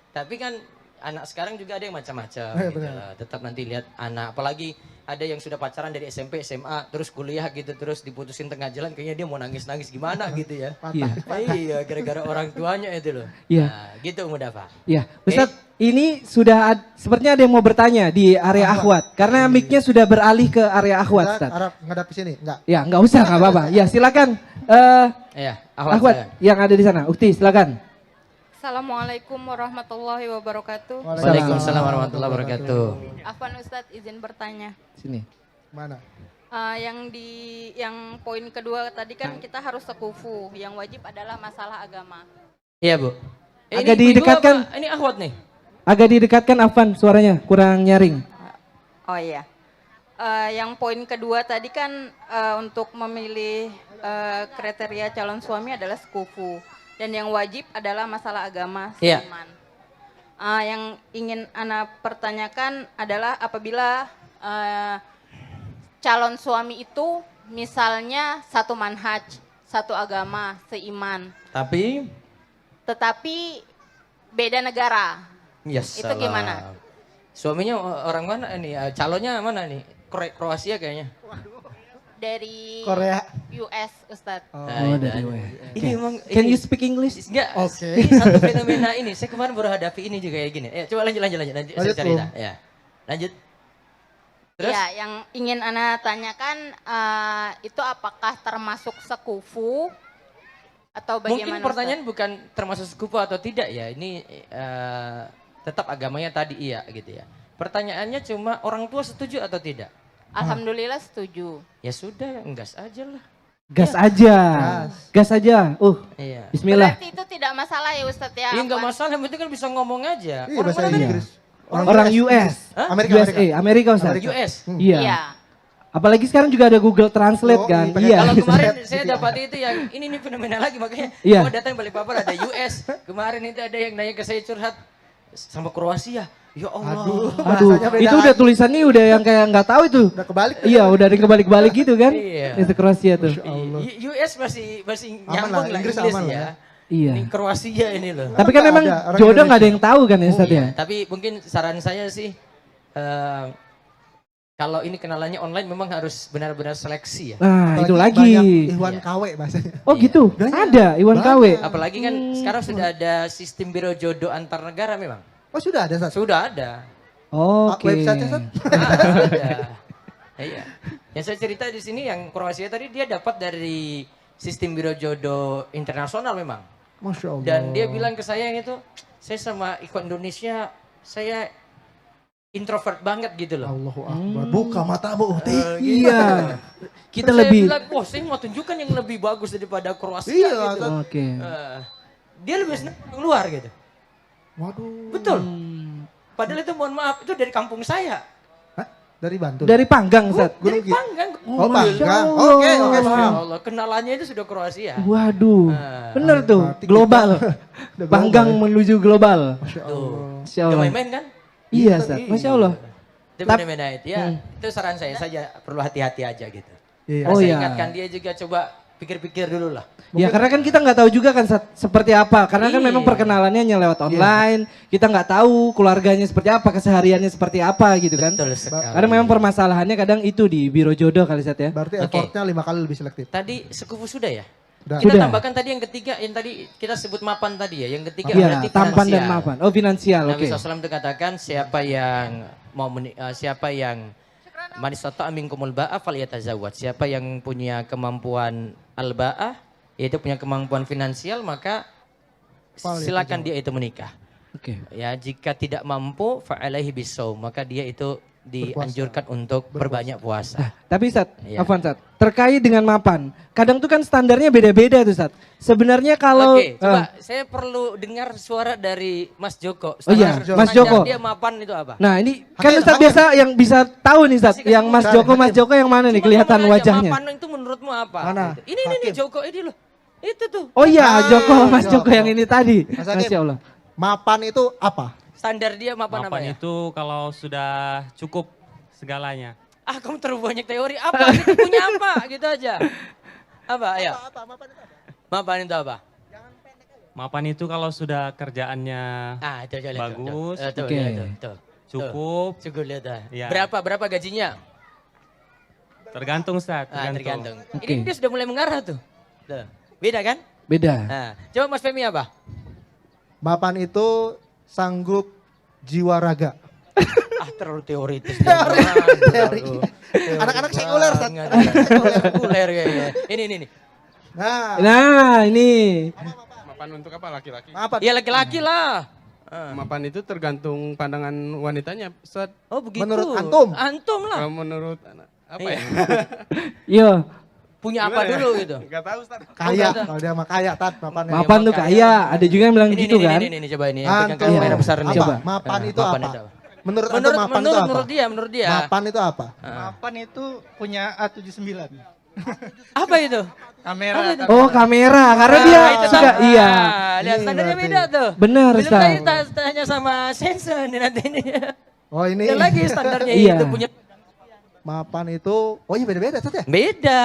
Tapi kan anak sekarang juga ada yang macam-macam. Iya, Gitu benar. lah. Tetap nanti lihat anak, apalagi ada yang sudah pacaran dari SMP, SMA, terus kuliah gitu, terus diputusin tengah jalan, kayaknya dia mau nangis-nangis gimana gitu ya. Iya. Iya, gara-gara orang tuanya itu loh. Iya. Nah, gitu Mudafa. Ya, Ustaz, ini sudah sepertinya ada yang mau bertanya di area Akhwat. Karena mic-nya sudah beralih ke area Akhwat, Kita Ustaz. Arab ngadap sini, enggak? Ya, nggak usah, nggak apa-apa. Ya, silakan. Iya, Akhwat yang ada di sana. Ukti, silakan. Assalamualaikum warahmatullahi wabarakatuh. Waalaikumsalam warahmatullahi wabarakatuh. Afwan Ustadz izin bertanya. Sini. Mana? Yang poin kedua tadi kan kita harus sekufu. Yang wajib adalah masalah agama. Iya Bu. Agak ini ibu didekatkan. apa? Ini Akhwat nih. Agak didekatkan Afwan suaranya, kurang nyaring. Oh iya. Yang poin kedua tadi kan untuk memilih kriteria calon suami adalah sekufu. Dan yang wajib adalah masalah agama, Iya. seiman. Yang ingin Ana pertanyakan adalah apabila calon suami itu misalnya satu manhaj, satu agama, seiman, tetapi beda negara. Ya Itu salam. gimana? Suaminya orang mana ini? Calonnya mana nih? Kroasia kayaknya. Dari Korea. US, Ustadz. Oh, dari WA. Ini emang Can ini- you speak English? Enggak, Oke. ini satu fenomena ini. Saya kemarin baru hadapi ini juga kayak gini. Coba lanjut. Nanti saya Lanjut, cerita. Bung. Ya. Lanjut. Terus? Ya, yang ingin Ana tanyakan itu apakah termasuk sekufu atau bagaimana? Mungkin pertanyaan bukan termasuk sekufu atau tidak ya. Ini tetap agamanya tadi iya gitu ya. Pertanyaannya cuma orang tua setuju atau tidak? Ustadz? Alhamdulillah setuju. Ya sudah, gas aja lah. Gas aja. Gas aja. Iya. Bismillah. Berarti itu tidak masalah ya Ustadz ya? Iya nggak Afwan? masalah, yang penting kan bisa ngomong aja. Iya bahasa mana tadi? Inggris. Orang US. Hah? USA, Amerika Ustaz. Amerika. US. Iya. Iya. Apalagi sekarang juga ada Google Translate Oh, kan. iya, Iya. Kalau kemarin Bisa. saya dapat itu yang ini fenomena lagi makanya Iya. gua datang Balikpapan ada US. Kemarin itu ada yang nanya ke saya curhat sama Kroasia. Ya Allah. Aduh, Aduh, bahasanya beda itu udah lagi. tulisannya udah yang kayak nggak tahu itu. Udah kebalik. Iya, udah ada yang kebalik-balik gitu kan. Iya. Itu Kroasia tuh. Allah. US masih Aman nyambung lah, lah Inggris Inggris aman lah ya. ya. Iya. Ini Kroasia ini loh. Tapi kan Nggak memang ada orang jodoh nggak ada Indonesia. yang tahu kan ya Ustaz Iya, ya. tapi mungkin saran saya sih Kalau ini kenalannya online memang harus benar-benar seleksi ya. Nah, itu Apalagi lagi. banyak Iwan Iya. KW bahasanya. Oh gitu, ada Iwan KW. Apalagi kan sekarang sudah ada sistem biro jodoh antar negara memang. Oh sudah ada Sat? Sudah ada. Oke. Website-nya Sat? Ada. Iya. Yang saya cerita di sini yang Kroasia tadi dia dapat dari sistem biro jodoh internasional memang. Masya Allah. Dan dia bilang ke saya yang itu, saya sama ikut Indonesia, saya introvert banget gitu loh. Allahu Akbar. Buka matamu. Iya. Kita Terus lebih. saya bilang, wah saya mau tunjukkan yang lebih bagus daripada Kroasia Iya, gitu. Sat. Oke. Dia lebih senang keluar gitu. Waduh. Betul. Padahal itu mohon maaf, itu dari kampung saya. Hah? Dari Bantul? Dari Panggang, Sat. Dari Gunung Kidul. Panggang. Oh Masya Panggang. Allah. Oke, oke. Masya paham. Allah, kenalannya itu sudah Kroasia. Waduh, Nah, bener tuh, berarti kita global. udah Panggang global menuju global. Masya Tuh. Allah. Masya Udah Allah. main-main kan? Iya, Sat. Masya Allah. Itu Tap- benar-benar itu ya. Itu saran saya saja perlu hati-hati aja gitu. Iya. Oh, Saya iya. ingatkan dia juga coba pikir-pikir dulu lah. Ya karena kan kita nggak tahu juga kan Sat, seperti apa. Karena kan memang Iya. perkenalannya hanya lewat online. Kita nggak tahu keluarganya seperti apa, kesehariannya seperti apa gitu kan. Betul sekali. Karena memang permasalahannya kadang itu di biro jodoh kali Sat ya. Berarti Oke. effortnya 5 kali lebih selektif. Tadi sekufu sudah ya? Udah. Kita Sudah. tambahkan tadi yang ketiga, yang tadi kita sebut mapan tadi ya. Yang ketiga Iya, berarti tampan dan finansial. mapan. Oh finansial, oke. Nabi SAW itu katakan siapa yang siapa yang manistata minkumul ba'a falyatazawwaj. Siapa yang punya kemampuan al-ba'ah, yaitu punya kemampuan finansial, maka silakan dia itu menikah. Oke. Ya, jika tidak mampu fa'alaihi bisawm, maka dia itu dianjurkan untuk berbanyak puasa. Tapi Sat, Iya. Afwan Sat, terkait dengan mapan. Kadang tuh kan standarnya beda-beda tuh Sat. Sebenarnya kalau Oke, coba saya perlu dengar suara dari Mas Joko. Oh iya, Standar Mas Joko. dia mapan itu apa? Nah ini kan Hakim, Ustaz hakim. biasa yang bisa tahu nih Ustaz. Kasih Yang Mas Hakim. Joko, Mas Joko yang mana nih Cuma kelihatan ngomong aja, wajahnya. Mapan itu menurutmu apa? Mana? Gitu. Ini nih Hakim. Joko ini loh. Itu tuh. Oh iya Ah, Joko, Mas Joko Joko. yang ini tadi. Mas Hakim. Masya Allah. Mapan itu apa? Standar dia mapan apa Mapan ya? itu kalau sudah cukup segalanya. Ah, kamu terlalu banyak teori. Apa? Kita punya apa? Gitu aja. Apa? Ayo. Mapan itu apa? Mapan itu kalau sudah kerjaannya Ah, itu aja lihat. Bagus. Tuh, Oke. lihat tuh, tuh. cukup, Cukup lihat dah. Iya. Berapa gajinya? tergantung Ustaz, Ah, tergantung. Oke. Ini dia sudah mulai mengarah tuh. Tuh. Beda kan? Beda. Nah, coba Mas Femi apa? Mapan itu sanggup jiwa raga. Ah, terlalu teoritis. Teori. Anak-anak sekuler, Sat. Sekuler kayaknya. Ini. Nah, Nah ini. Mapan untuk apa laki-laki? mapan. Ya laki-laki lah. Ah. Mapan itu tergantung pandangan wanitanya. Ustaz, Oh begitu. Menurut antum? Antum lah. kalau menurut apa Iya. ya? Yo, Punya apa Gimana ya? dulu gitu. Enggak tahu Ustaz. Kaya, Oh, kalau dia mah kaya, Tat, mapannya. mapan tuh kaya. Ada juga yang bilang gitu kan. Ini coba ini. Yang pegang Antum, kamera besar nih. apa? Coba. Mapan Ah, itu mapan apa? itu apa? Menurut antum mapan itu apa? Menurut dia. Mapan itu apa? Ah. Mapan itu punya A79. Apa itu? Kamera. Oh kamera, karena Ah, dia itu suka. sama. Iya. Lihat Ini standarnya berarti. beda tuh. Benar Belum Ustaz. tadi tanya sama sensor nih nanti ini. Oh ini Ada lagi standarnya Iya. itu punya mapan itu, oh iya beda-beda Tat ya? beda.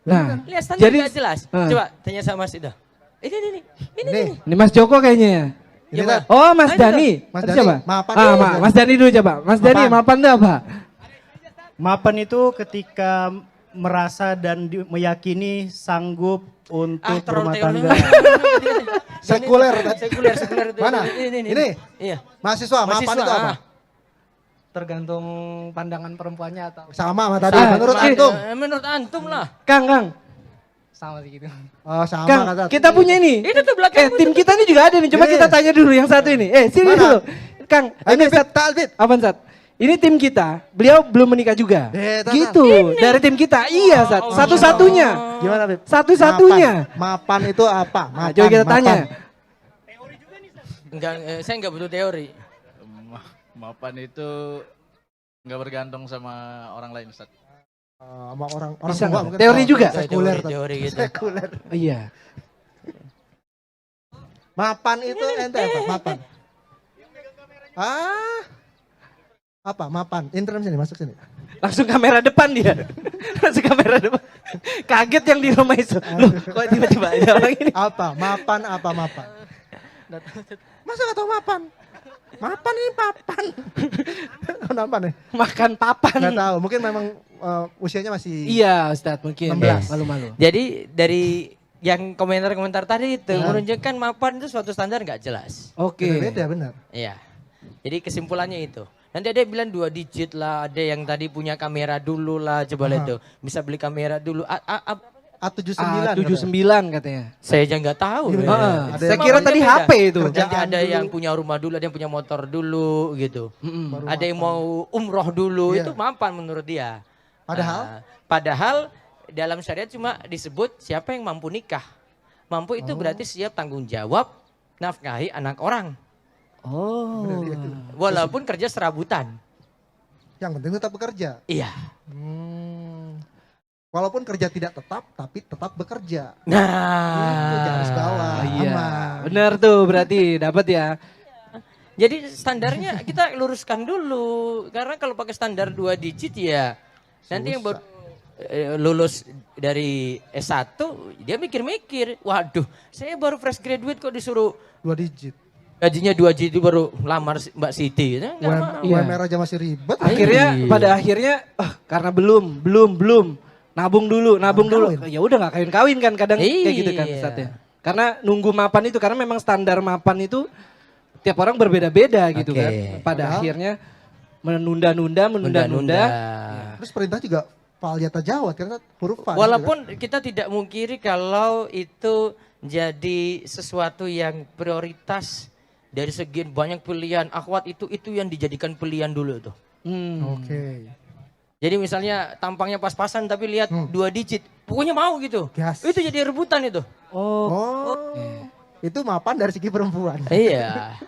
Nah, Lihat standar jadi nggak jelas. Ah. Coba tanya sama Mas Ida. Ini. Nih, ini Mas Joko kayaknya ya. ini Coba. Tat. Oh Mas Ayo, Dani. Mas Tadi Dani, siapa? mapan Ah, dulu, Mas Dani. Mas Dani dulu coba. Mas Dani, Mapan. mapan itu apa? Mapan itu ketika merasa dan meyakini sanggup untuk terlalu berumah teori. tangga. Sekuler, Tat. Sekuler itu. Mana? Ini. Ini? Iya. Mahasiswa, mapan Mahasiswa, itu apa? ah. Tergantung pandangan perempuannya atau Sama sama tadi, Ah, menurut Ma- antum. Menurut antum lah. Kang. sama sih gitu. Oh sama Kang, kata. kita punya ini. Itu tuh belakang. Tim kita ini juga ada nih. Coba Ini. kita tanya dulu yang satu ini. Sini Mana? dulu. Kang, ini Sat. Talbit. Apaan Sat? Ini tim kita. Beliau belum menikah juga. Tat. Gitu. Dari tim kita. Iya Sat. Satu-satunya. Gimana, Bib? Satu-satunya. Mapan itu apa? Nah, coba kita tanya. Enggak, saya enggak butuh teori. Mapan itu nggak bergantung sama orang lain, Ustaz. Sama orang Bisa tua nggak? mungkin. Teori juga? Sekuler. Tat. Teori gitu. Sekuler. Oh, iya. Mapan itu ente apa? Mapan. Apa? Mapan. Intern sini, masuk sini. Langsung kamera depan dia. Langsung kamera depan. Kaget yang di rumah itu. Loh, kok tiba-tiba ada orang ini? Apa? Mapan apa mapan? Masa gak tahu mapan? Mapan ini papan. apa nih? Makan papan. Nggak tahu, mungkin memang usianya masih Iya Ustadz mungkin. 16. Malu-malu. Jadi dari yang komentar-komentar tadi itu Ya. menunjukkan mapan itu suatu standar nggak jelas. Oke. beda benar. Iya. Jadi kesimpulannya itu. Nanti ada yang bilang 2 digit lah, ada yang tadi punya kamera dulu lah, coba lihat tuh. Bisa beli kamera dulu. A79. A79 katanya. Saya aja nggak tahu. Iya, ya. benar. Heeh. Ada Saya yang- kira tadi beda. HP itu. Nanti Kerjaan ada dulu. yang punya rumah dulu, ada yang punya motor dulu gitu. Mm-mm. Ada yang mau umroh dulu, Iya. itu mapan menurut dia. Padahal? Padahal dalam syariat cuma disebut siapa yang mampu nikah. Mampu itu berarti siap tanggung jawab nafkahi anak orang. Oh. Walaupun kerja serabutan. Yang penting tetap bekerja. Iya. Walaupun kerja tidak tetap, tapi tetap bekerja. Nah. Itu garis bawah. Iya. Aman. Benar tuh berarti dapat ya. Jadi standarnya kita luruskan dulu. Karena kalau pakai standar 2 digit ya nanti yang baru lulus dari S1 dia mikir-mikir. Waduh, saya baru fresh graduate kok disuruh 2 digit. gajinya 2 digit baru lamar Mbak Siti. Nggak mau. Iya. UMR aja masih ribet. Akhirnya Iya. pada akhirnya karena belum nabung dulu. Ya udah nggak kawin-kawin kan kadang kayak gitu kan Iya. Ustadz ya. Karena nunggu mapan itu karena memang standar mapan itu tiap orang berbeda-beda gitu Oke. kan. Pada Padahal- akhirnya menunda-nunda. Terus perintah juga Falyata Jawad karena huruf Fa. Walaupun kita tidak mungkiri kalau itu jadi sesuatu yang prioritas dari sekian banyak pilihan akhwat itu yang dijadikan pilihan dulu tuh. Oke. Jadi misalnya tampangnya pas-pasan tapi lihat 2 digit, pokoknya mau gitu. Gas. Itu jadi rebutan itu. Oh. Itu mapan dari segi perempuan. Iya.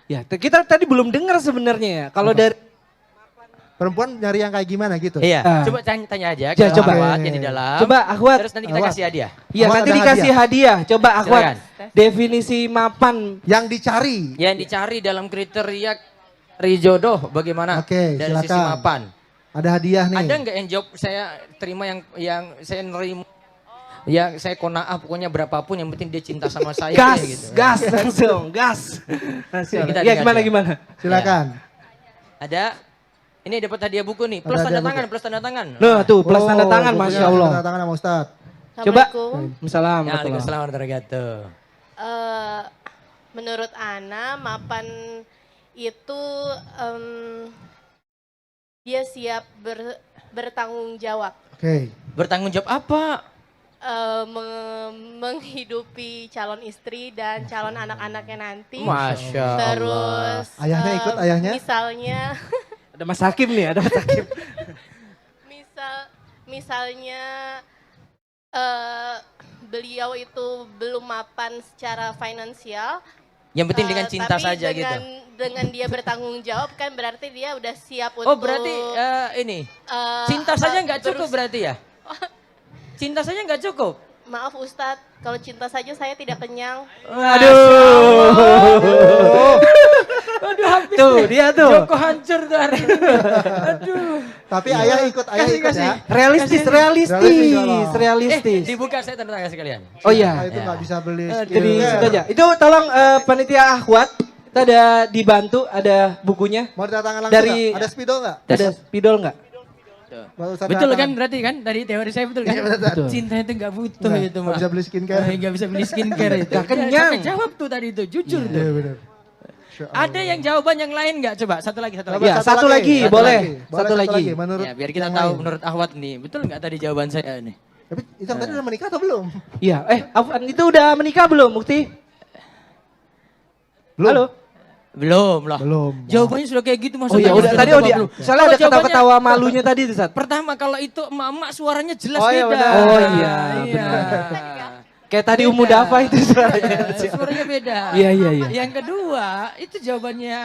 Ya kita tadi belum dengar sebenarnya ya. Kalau dari Perempuan nyari yang kayak gimana gitu. Iya. Ah. Coba tanya aja Ya, ke coba. akhwat yang di dalam. Coba akhwat. Terus nanti kita Akhwat. kasih hadiah. Iya Akhwat nanti ada dikasih hadiah. Coba akhwat. Silakan. Definisi mapan. Yang dicari. Yang dicari dalam kriteria jodoh bagaimana Oke, dari sisi silakan. mapan. Ada hadiah nih. Ada nggak yang jawab saya terima yang saya nerima yang saya kona'ah pokoknya berapapun yang penting dia cinta sama saya Gas, deh, gitu. gas langsung, gas. Langsung. Kita Ya dengar gimana? Silakan. Ada ini dapat hadiah buku nih, plus Ada tanda hadiah tangan, buku. plus tanda tangan. Nah tuh plus Oh, tanda tangan bukunya Masya Allah. Tanda tangan sama Ustadz. Coba. Assalamualaikum. Salam. Ya, Waalaikumsalam warahmatullahi wabarakatuh. Menurut Ana, mapan itu dia siap bertanggung jawab. Oke. Bertanggung jawab apa? Menghidupi calon istri dan calon anak-anaknya nanti. Masya Allah. Terus Ayahnya ikut, ayahnya? Misalnya Ada Mas Hakim nih, ada Mas Hakim. misalnya beliau itu belum mapan secara finansial. Yang penting dengan cinta tapi saja gitu. Dengan dia bertanggung jawab kan berarti dia udah siap untuk. Oh berarti ini cinta saja nggak cukup berarti ya? Cinta saja nggak cukup? Maaf Ustadz, kalau cinta saja saya tidak kenyang. Aduh. Aduh habis Tuh, deh. dia tuh. Joko hancur tuh hari ini. Aduh. Tapi ayah ikut Kasih. ya. Realistis. Dibuka saya tanda tangan sekalian. Oh iya. Itu nggak bisa beli. Jadi skincare. situ aja. Itu tolong panitia akhwat. Kita ada dibantu, ada bukunya. Mau tanda tangan langsung Dari- nggak? Ada spidol nggak? Ada spidol nggak? Baru Ustadz Betul tanda kan tangan. berarti kan dari teori saya betul kan? Iya, betul. Betul. Cinta itu nggak butuh Nggak, itu nggak mah. bisa beli skincare. Nggak bisa beli skincare itu. Nggak kenyang. Sampai jawab tuh tadi itu, jujur tuh. Iya benar. Ada yang jawaban yang lain nggak? Coba satu lagi. Coba Ya, satu lagi, boleh. Boleh Satu lagi. Menurut Ya, biar kita yang tahu lain. menurut Ahwat nih. Betul nggak tadi jawaban saya nih? Tapi itu tadi udah menikah atau belum? Iya, Afwan itu udah menikah belum, Mukti? Belum. Halo? Belum lah. Belum. Jawabannya sudah kayak gitu Oh iya, udah tadi belum. dia. Soalnya ada ketawa-ketawa malunya tadi tuh, Sat. Pertama kalau itu emak-emak suaranya jelas Oh iya, beda. benar. Oh iya, benar. Kayak tadi Umu Dafa itu suaranya. Suaranya beda. Iya, iya, iya. Yang kedua, itu jawabannya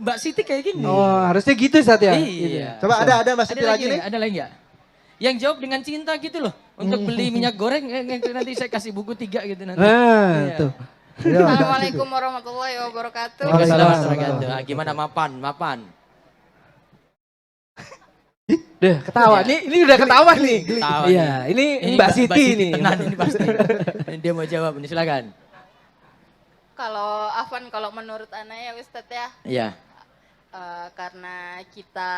Mbak Siti kayak gini. Oh, harusnya gitu, Sat ya? Iya. Coba ada Mbak Siti lagi nih. Ada lagi nggak? Yang jawab dengan cinta gitu loh. Untuk beli minyak goreng, nanti saya kasih buku 3 gitu nanti. Nah, Iya. tuh. Iya, Assalamualaikum warahmatullahi wabarakatuh. Waalaikumsalam warahmatullahi wabarakatuh. Ah, gimana mapan? Deh, ketawa. Ini udah ketawa nih. Ketawa Iya, ini Mbak Siti nih. Tenan ini pasti. Dia mau jawab ini silakan. Kalau Afwan, kalau menurut Ana ya Ustadz ya, Iya. Karena kita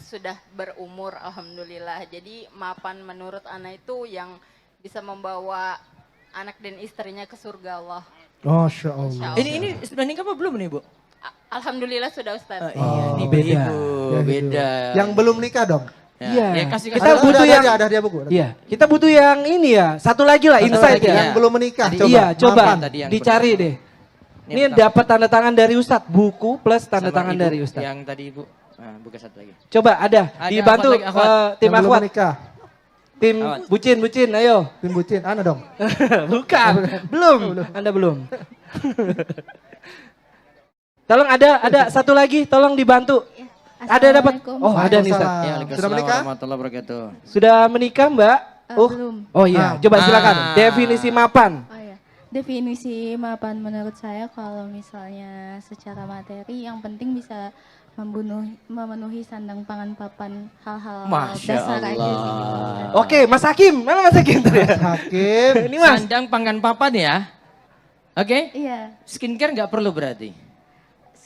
sudah berumur, alhamdulillah. Jadi mapan menurut Ana itu yang bisa membawa anak dan istrinya ke surga Allah. Masya Allah. Ini sudah nikah apa belum nih Bu? Alhamdulillah sudah Ustaz. Iya, ini beda. Bu, Ya, gitu. beda. Yang belum nikah dong. Iya. Ya, kasih Kita butuh yang ada dia buku. Iya, kita butuh yang ini ya. Satu lagi lah, insight lagi, ya. Yang belum menikah. Iya, coba Mapan. Tadi yang dicari deh. Ini yang dapat tanda tangan dari Ustadz, buku plus tanda Sama tangan Ibu dari Ustadz. Yang tadi Ibu, buka satu lagi. Coba ada, dibantu akhwat lagi, akhwat. tim Yang belum akhwat, menikah. tim Akhwat. bucin, ayo. Tim bucin, Ana dong. Bukan, belum. Anda belum. Tolong ada satu lagi, tolong dibantu. Ada dapat? Oh, ada nih Ustaz. Waalaikumsalam. Ya, Sudah menikah? warahmatullahi wabarakatuh. Sudah menikah, Mbak? Belum. Oh iya, coba silakan. Definisi mapan. Oh ya, definisi mapan menurut saya kalau misalnya secara materi yang penting bisa memenuhi sandang pangan papan hal-hal Masya dasar aja sih. Allah. Oke, Mas Hakim. Mana Mas Hakim tadi? Hakim. Ini Mas. Sandang pangan papan ya. Oke? Iya, Skincare nggak perlu berarti.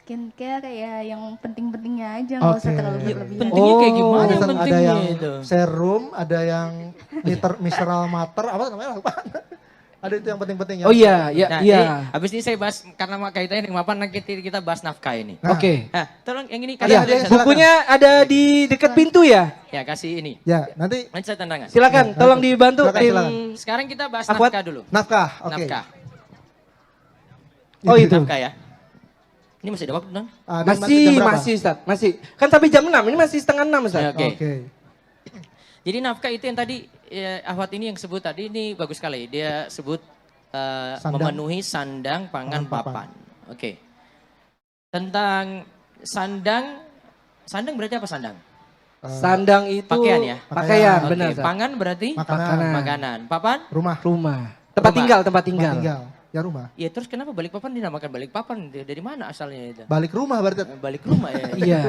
skincare ya yang penting-pentingnya aja nggak usah Oke. terlalu berlebihan. Pentingnya kayak gimana ada, yang ada pentingnya yang itu? serum, ada yang mineral mater, apa namanya? Lupa. Ada itu yang penting-pentingnya. Oh iya, iya, Nah, iya. ini habis ini saya bahas karena kaitannya dengan mapan nanti kita bahas nafkah ini. Nah, Oke. Nah, tolong yang ini Ada, kasih ada, satu. silakan. Bukunya ada di dekat pintu ya? Ya, kasih ini. Ya, nanti Nanti saya tanda tangan. Silakan, Ya, tolong nanti. dibantu Silakan, tim. silakan. Sekarang kita bahas Akhwat. nafkah dulu. nafkah. Oke. Nafkah. Oh itu. Nafkah ya. Ini masih ada waktu dong? Ah, dan jam Masih, berapa? masih Ustaz, masih. Kan sampai jam 6, ini masih setengah 6 Ustaz. Ya, Oke. Oke. Jadi nafkah itu yang tadi Ahwat ini yang sebut tadi ini bagus sekali. Dia sebut Sandang. memenuhi sandang pangan Pangan papan. papan. Oke. Tentang sandang berarti apa sandang? Sandang itu Pakaian ya? Pakaian, Oke, benar Ustaz. pangan berarti Makanan. makanan. Papan? Rumah. Rumah. Tempat Rumah. tinggal, tempat Tempat tinggal. tinggal. Ya rumah. Ya terus kenapa Balikpapan dinamakan Balikpapan? Dari mana asalnya itu? Balik rumah berarti. Balik rumah ya. Iya.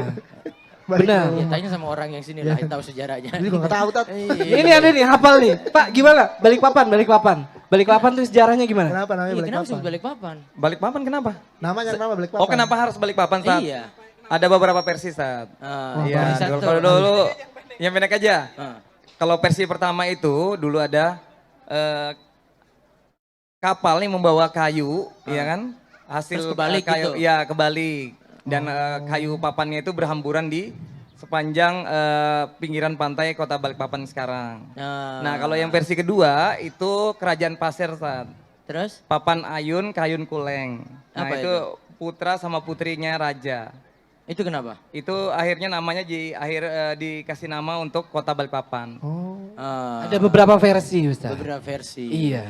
Balik Benar. Ya tanya sama orang yang sini lah, yang tahu sejarahnya. Jadi gue gak tahu, Tat. Iya. Ini ada nih, hafal nih. Pak, gimana? Balikpapan. Balikpapan tuh sejarahnya gimana? Kenapa namanya Iya, balik kenapa papan? disebut Balikpapan? Balikpapan kenapa? Namanya kenapa balik papan? Oh kenapa harus Balikpapan Sat? Iya. Ada beberapa versi Sat. Iya, Satu. kalau dulu yang pendek aja. Ah. Kalau versi pertama itu dulu ada kapal nih membawa kayu, ya kan? Hasil Terus kebalik kayu, gitu? ya kebalik. Dan kayu papannya itu berhamburan di sepanjang pinggiran pantai kota Balikpapan sekarang. Nah kalau yang versi kedua itu Kerajaan Pasir Sat. Terus? Papan Ayun, Kayun Kuleng. Nah Apa itu putra sama putrinya raja. Itu kenapa? Itu akhirnya namanya dikasih nama untuk kota Balikpapan. Ada beberapa versi Ustaz. Beberapa versi. Iya.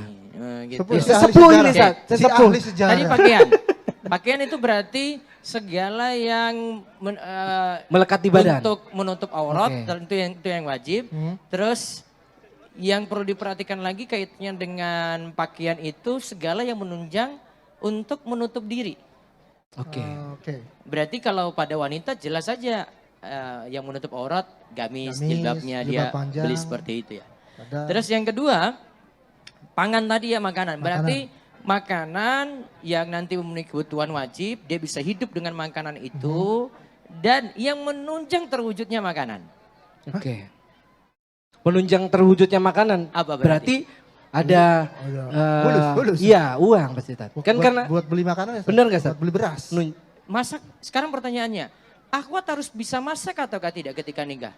Gitu. Sesepuh ini Ustaz, sesepuh. ahli sejarah. Tadi pakaian. Pakaian itu berarti segala yang Melekat di badan. Untuk menutup aurat, Oke. dan itu yang wajib. Terus yang perlu diperhatikan lagi kaitannya dengan pakaian itu segala yang menunjang untuk menutup diri. Oke. Oke. Berarti kalau pada wanita jelas saja yang menutup aurat gamis, jilbabnya dia jilbab panjang. beli seperti itu ya. Ada. Terus yang kedua, pangan tadi ya makanan. Berarti makanan yang nanti memenuhi kebutuhan wajib, dia bisa hidup dengan makanan itu dan yang menunjang terwujudnya makanan. Oke. Menunjang terwujudnya makanan. Apa berarti? Ada Bulus. iya, uang pasti Tat. Kan karena buat beli makanan ya. benar nggak Ustaz? Buat beli beras. Masak, sekarang pertanyaannya, Akhwat harus bisa masak ataukah tidak ketika nikah?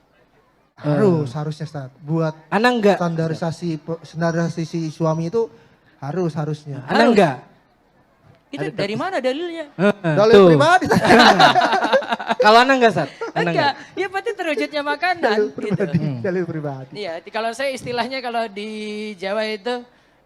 Harusnya Ustaz. Buat Ana enggak. standarisasi suami itu harusnya. Ana enggak. Itu dari mana dalilnya? Dalil Tuh. pribadi. Kalau Ana enggak Sat? Ana Enggak, ya berarti terwujudnya makanan. gitu. Dalil pribadi. Iya, kalau saya istilahnya kalau di Jawa itu,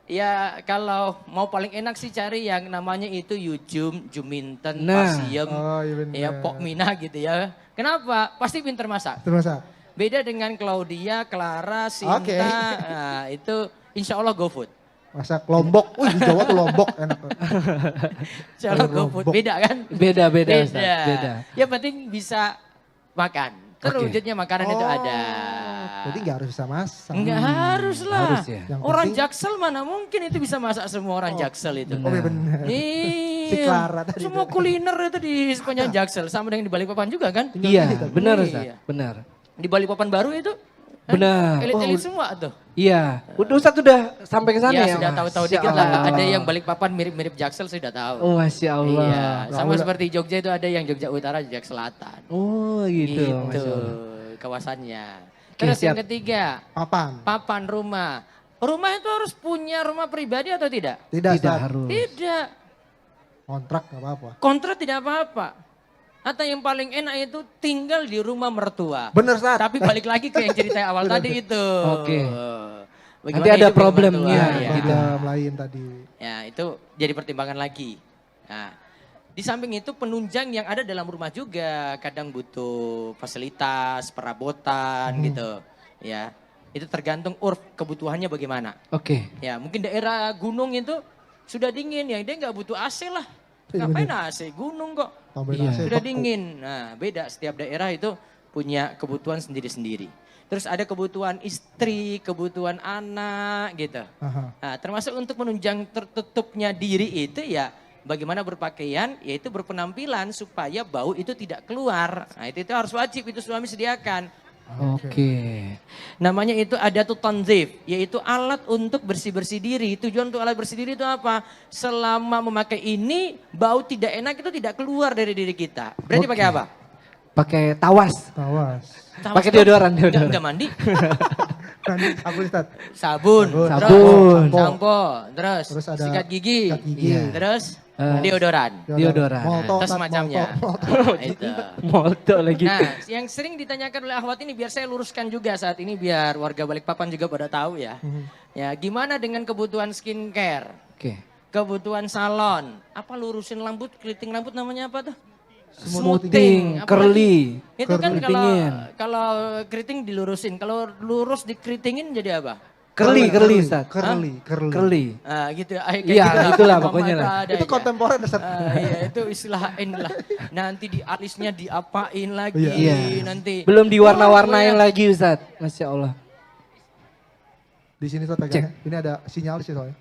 ya kalau mau paling enak sih cari yang namanya itu yujum, juminten, Nah. pasiem, Oh iya benar. ya pok mina gitu ya. Kenapa? Pasti pinter masak. Termasak. Beda dengan Claudia, Clara, Sinta, Oke. nah, itu insya Allah go food. Masak Lombok. Wih di Jawa tuh Lombok enak. Insya Allah go food, beda kan? Beda Ustaz, beda. Ya penting bisa makan. Terwujudnya makanan itu ada. Jadi nggak harus bisa masak. Enggak harus lah. Harus ya. Yang Orang penting- Jaksel mana mungkin itu bisa masak semua orang Jaksel itu. Oh iya benar. Si Clara tadi Semua kuliner itu di sepanjang Jaksel sama dengan di Balikpapan juga kan? Iya, benar Ustaz, Iya. benar. Di Balikpapan baru itu kan? Benar. Elit-elit semua tuh. Iya, Ustaz udah sampai ke sana ya? Sudah tahu-tahu Masya dikit lah. Allah. Ada yang Balikpapan mirip-mirip Jaksel sudah tahu. Oh, Masya Allah. Iya, sama seperti Jogja itu ada yang Jogja Utara, Jogja Selatan. Oh gitu, Masya Allah. Kawasannya. Oke, Terus yang siap. ketiga, papan rumah. Rumah itu harus punya rumah pribadi atau tidak? Tidak, Tidak Ustaz. harus. Tidak. Kontrak gak apa-apa. Kontrak tidak apa-apa. Atau yang paling enak itu tinggal di rumah mertua. Bener, Ustaz. Tapi balik lagi ke yang cerita awal tadi itu. Oke. Bagaimana Nanti ada hidup dengan problemnya, mertua, ya. gitu. Problem lain tadi. Ya itu jadi pertimbangan lagi. Nah, di samping itu penunjang yang ada dalam rumah juga kadang butuh fasilitas, perabotan gitu. Ya, itu tergantung urf kebutuhannya bagaimana. Oke. Ya mungkin daerah gunung itu sudah dingin ya dia nggak butuh AC lah. Ngapain AC? Gunung kok. Tambahin AC, Sudah beku. dingin. Nah beda setiap daerah itu punya kebutuhan sendiri-sendiri. Terus ada kebutuhan istri, kebutuhan anak gitu. Aha. Nah, termasuk untuk menunjang tertutupnya diri itu ya bagaimana berpakaian yaitu berpenampilan supaya bau itu tidak keluar. Nah itu harus wajib itu suami sediakan. Oke. Namanya itu ada tuh tanzif, yaitu alat untuk bersih-bersih diri. Tujuan untuk alat bersih diri itu apa? Selama memakai ini bau tidak enak itu tidak keluar dari diri kita. Berarti pakai apa? Pakai tawas. Tawas. Pakai deodoran. Enggak mandi. Mandi sabun, Ustaz. Sabun. Sabun. Sampo. Terus, Terus ada sikat gigi. sikat gigi. Iya. Terus deodoran. Deodoran. Molto, Atau Ustaz, semacamnya. molto. Nah, itu. Molto lagi. Nah, yang sering ditanyakan oleh akhwat ini biar saya luruskan juga saat ini biar warga Balikpapan juga pada tahu ya. Ya, gimana dengan kebutuhan skincare? Oke. Kebutuhan salon. Apa lurusin rambut, keriting rambut namanya apa tuh? Smoothing, Apa curly. lagi? Itu kan Keritingin. kalau keriting dilurusin, kalau lurus dikeritingin jadi apa? Curly, Ustaz. Curly. Ah, gitu. Iya, itulah pokoknya lah. Itu kontemporer, Ustaz. Iya, itu istilah inilah. Nanti di alisnya diapain lagi, Iya. nanti. Belum diwarna-warnain lagi Ustaz. Masya Allah. Di sini tuh pegangnya. Ini ada sinyal sih soalnya.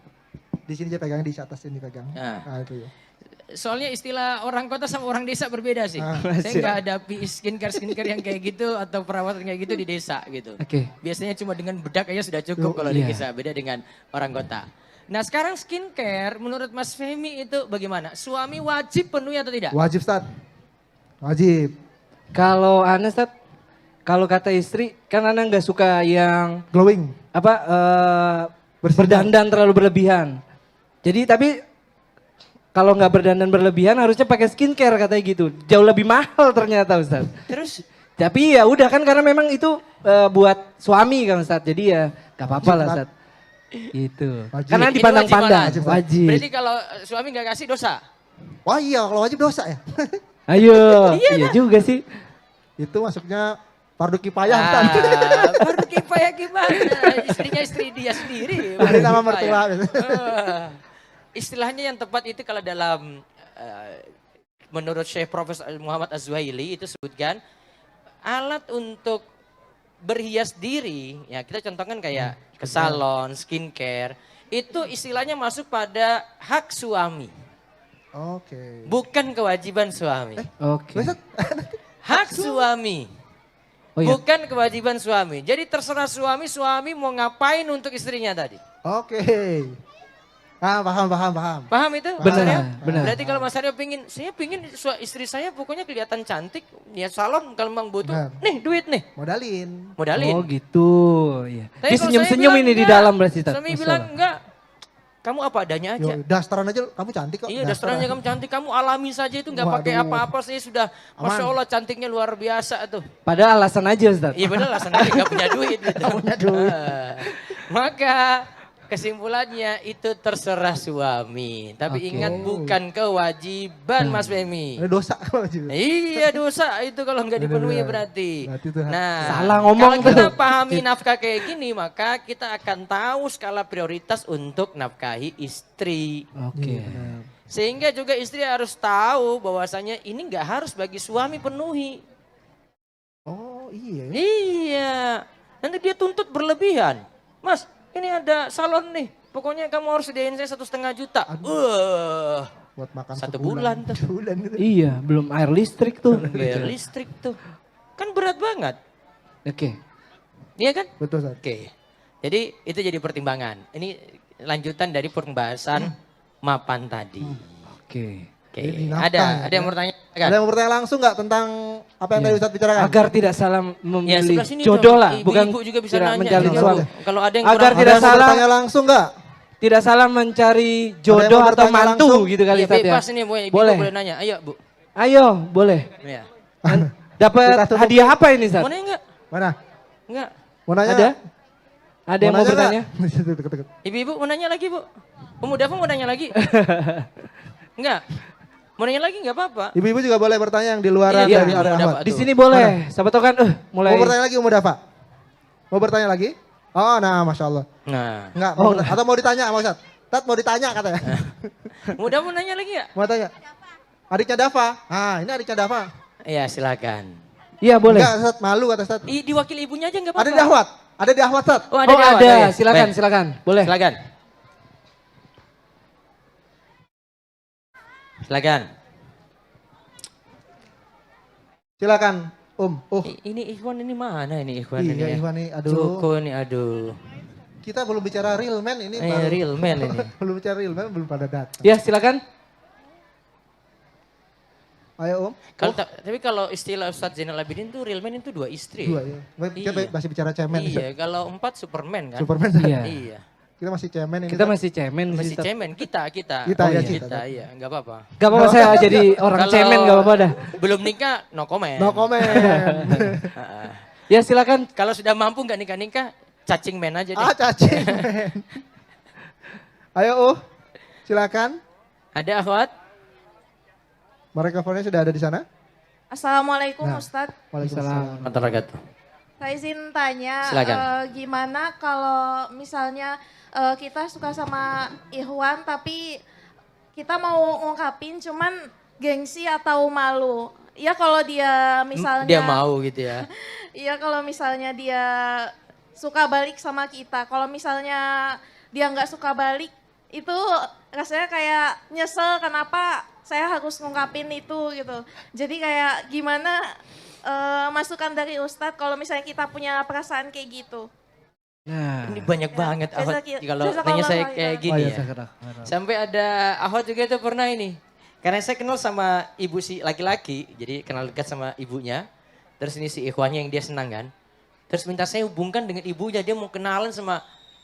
Di sini dia pegang, di atas ini pegang. Nah itu ya. Soalnya istilah orang kota sama orang desa berbeda sih. Saya nggak ada skincare yang kayak gitu atau perawatan kayak gitu di desa gitu. Oke. Biasanya cuma dengan bedak aja sudah cukup kalau di desa. Beda dengan orang kota. Nah sekarang skincare menurut Mas Femi itu bagaimana? Suami wajib penuhi atau tidak? Wajib, Ustaz. Wajib. Kalau Ana Ustaz, kalau kata istri kan Ana nggak suka yang glowing. Apa berdandan terlalu berlebihan. Jadi tapi kalau nggak berdandan berlebihan harusnya pakai skincare katanya gitu. Jauh lebih mahal ternyata Ustaz. Terus? Tapi ya udah kan karena memang itu buat suami kan Ustaz. Jadi ya gak apa-apa lah Ustaz. Gitu. Wajib. Karena Ini dipandang-pandang. wajib, Wajib. Berarti kalau suami nggak kasih dosa? Wah iya kalau wajib dosa ya. Ayo, iya juga sih. Itu masuknya fardu kifayah. Ustaz. Fardu kifayah gimana? Istrinya istri dia sendiri. Hari sama mertua. Istilahnya yang tepat itu kalau dalam menurut Syekh Profesor Muhammad Az-Zuhaili itu sebutkan alat untuk berhias diri, ya kita contohkan kayak ke salon, skincare, itu istilahnya masuk pada hak suami. Oke. Bukan kewajiban suami. Oke. Hak suami. Oh, iya. Bukan kewajiban suami. Jadi terserah suami mau ngapain untuk istrinya tadi. Oke. Ah, paham. Paham itu? Benar, benar. Berarti kalau Mas Aryo saya pingin istri saya pokoknya kelihatan cantik, ya salon kalau memang butuh, nih duit nih. Modalin. Oh gitu, iya. Tapi Dia kalau senyum-senyum saya ini bilang di enggak, dalam berarti Ustaz. Suami bilang enggak, kamu apa adanya aja. Yo, dasteran aja kamu cantik kok. Iya dasterannya kamu cantik, kamu alami saja itu nggak pakai Waduh. apa-apa, saya sudah, Masya Allah cantiknya luar biasa tuh. Padahal alasan aja Ustaz. Iya benar alasan aja nggak punya duit. Gitu. punya duit. Maka kesimpulannya itu terserah suami. Tapi ingat bukan kewajiban Mas Femi. Ada dosa wajib. Iya dosa itu kalau nggak dipenuhi berarti. Nah Salah ngomong kalau kita tuh. pahami nafkah kayak gini maka kita akan tahu skala prioritas untuk nafkahi istri. Oke. Sehingga juga istri harus tahu bahwasanya ini nggak harus bagi suami penuhi. Oh iya. Iya. Nanti dia tuntut berlebihan. Mas ini ada salon nih. Pokoknya kamu harus sediain saya 1,5 juta. Buat makan 1 bulan tuh. Sebulan gitu. Iya, belum air listrik tuh. Bayar listrik tuh. Kan berat banget. Oke. Iya kan? Betul, Ustaz. Oke. Jadi itu jadi pertimbangan. Ini lanjutan dari pembahasan mapan tadi. Oke. Oke. Jadi nafkah Ada ya. yang mau bertanya? Ada yang mau bertanya langsung nggak tentang apa yang Iya. tadi Ustaz bicarakan? Agar tidak salah Ya memilih sebelah sini jodoh dong. lah, Ibu-ibu bukan juga bisa tidak nanya. mencari Jadi, suami. Kalau ada yang Agar kurang- tidak Ada yang mau salah bertanya langsung nggak? tidak salah mencari jodoh mau atau bertanya mantu langsung? gitu kali Iya, Ustaz ya. bebas ini, Bu. Ibu Boleh. boleh nanya. Ayo, Bu. Ayo, boleh. Iya. Dapat Kita tutup. hadiah apa ini, Ustaz? Mau nanya enggak? Mana? Enggak. Mau nanya Ada? nggak? Ada yang mau nanya bertanya? nggak? Deket-deket. Ibu-ibu mau nanya lagi, Bu? Pemuda mau nanya lagi? Enggak. Mau nanya lagi enggak apa-apa. Ibu-ibu juga boleh bertanya yang di luar Iya, dari Umu area Dafa Ahmad. Di sini boleh. Siapa tahu kan mulai. Mau bertanya lagi Umu Dafa? Mau bertanya lagi? Oh, nah, Masya Allah. Nah. Enggak, mau atau mau ditanya sama Ustaz? Tat mau ditanya katanya. Mudah mau nanya lagi ya? Mau tanya? Adiknya Dafa. Ah, ini adiknya Dafa. Iya, silakan. Iya, boleh. Enggak, Ustaz, malu kata Ustaz. Diwakili ibunya aja enggak apa-apa. Ada di Ahwat. Ada di Ahwat, Ustaz. Oh, Oh, di awal. ada. Iya. Silakan, Baik. silakan. Boleh. Silakan. Silakan. Silakan, Ini Ikhwan ini mana ini Ikhwan ini? Iya, ya? Ikhwan nih, aduh. Joko nih, aduh. Kita belum bicara real man ini. Real man ini. Belum bicara real man, belum pada datang. Ya, silakan. Ayo Tapi kalau istilah Ustadz Zainal Abidin tuh real man itu 2 istri. 2 ya. Kita masih bicara cemen. Iya, kalau 4 Superman kan? Superman. Iya. Kita masih cemen ini. Kita masih cemen. Masih Ustaz. cemen, kita. Kita, Oh, ya, iya. kita. Iya, enggak apa-apa. Gak apa-apa saya jadi orang Kalau cemen gak apa-apa dah. Belum nikah, no comment. No comment. Ya silakan. Kalau sudah mampu nggak nikah-nikah, cacing man aja deh. Ah, cacing men. Ayo, silakan. Ada Ahwat? Mikrofonnya sudah ada di sana? Assalamualaikum Nah. Ustadz. Waalaikumsalam. Saya izin tanya, Silakan. gimana kalau misalnya kita suka sama Ikhwan tapi kita mau ngungkapin cuman gengsi atau malu. Ya kalau dia misalnya. Dia mau gitu ya. Iya kalau misalnya dia suka balik sama kita. Kalau misalnya dia nggak suka balik itu rasanya kayak nyesel kenapa saya harus ngungkapin itu gitu. Jadi kayak gimana masukan dari Ustadz kalau misalnya kita punya perasaan kayak gitu. Nah, Ini banyak banget Ahwat kalau Jazakallah nanya saya khairan. kayak Oh, gini iya, ya. Jazakallah. Sampai ada Ahwat juga itu pernah ini. Karena saya kenal sama ibu si laki-laki, jadi kenal dekat sama ibunya. Terus ini si ikhwannya yang dia senang kan. Terus minta saya hubungkan dengan ibunya, dia mau kenalan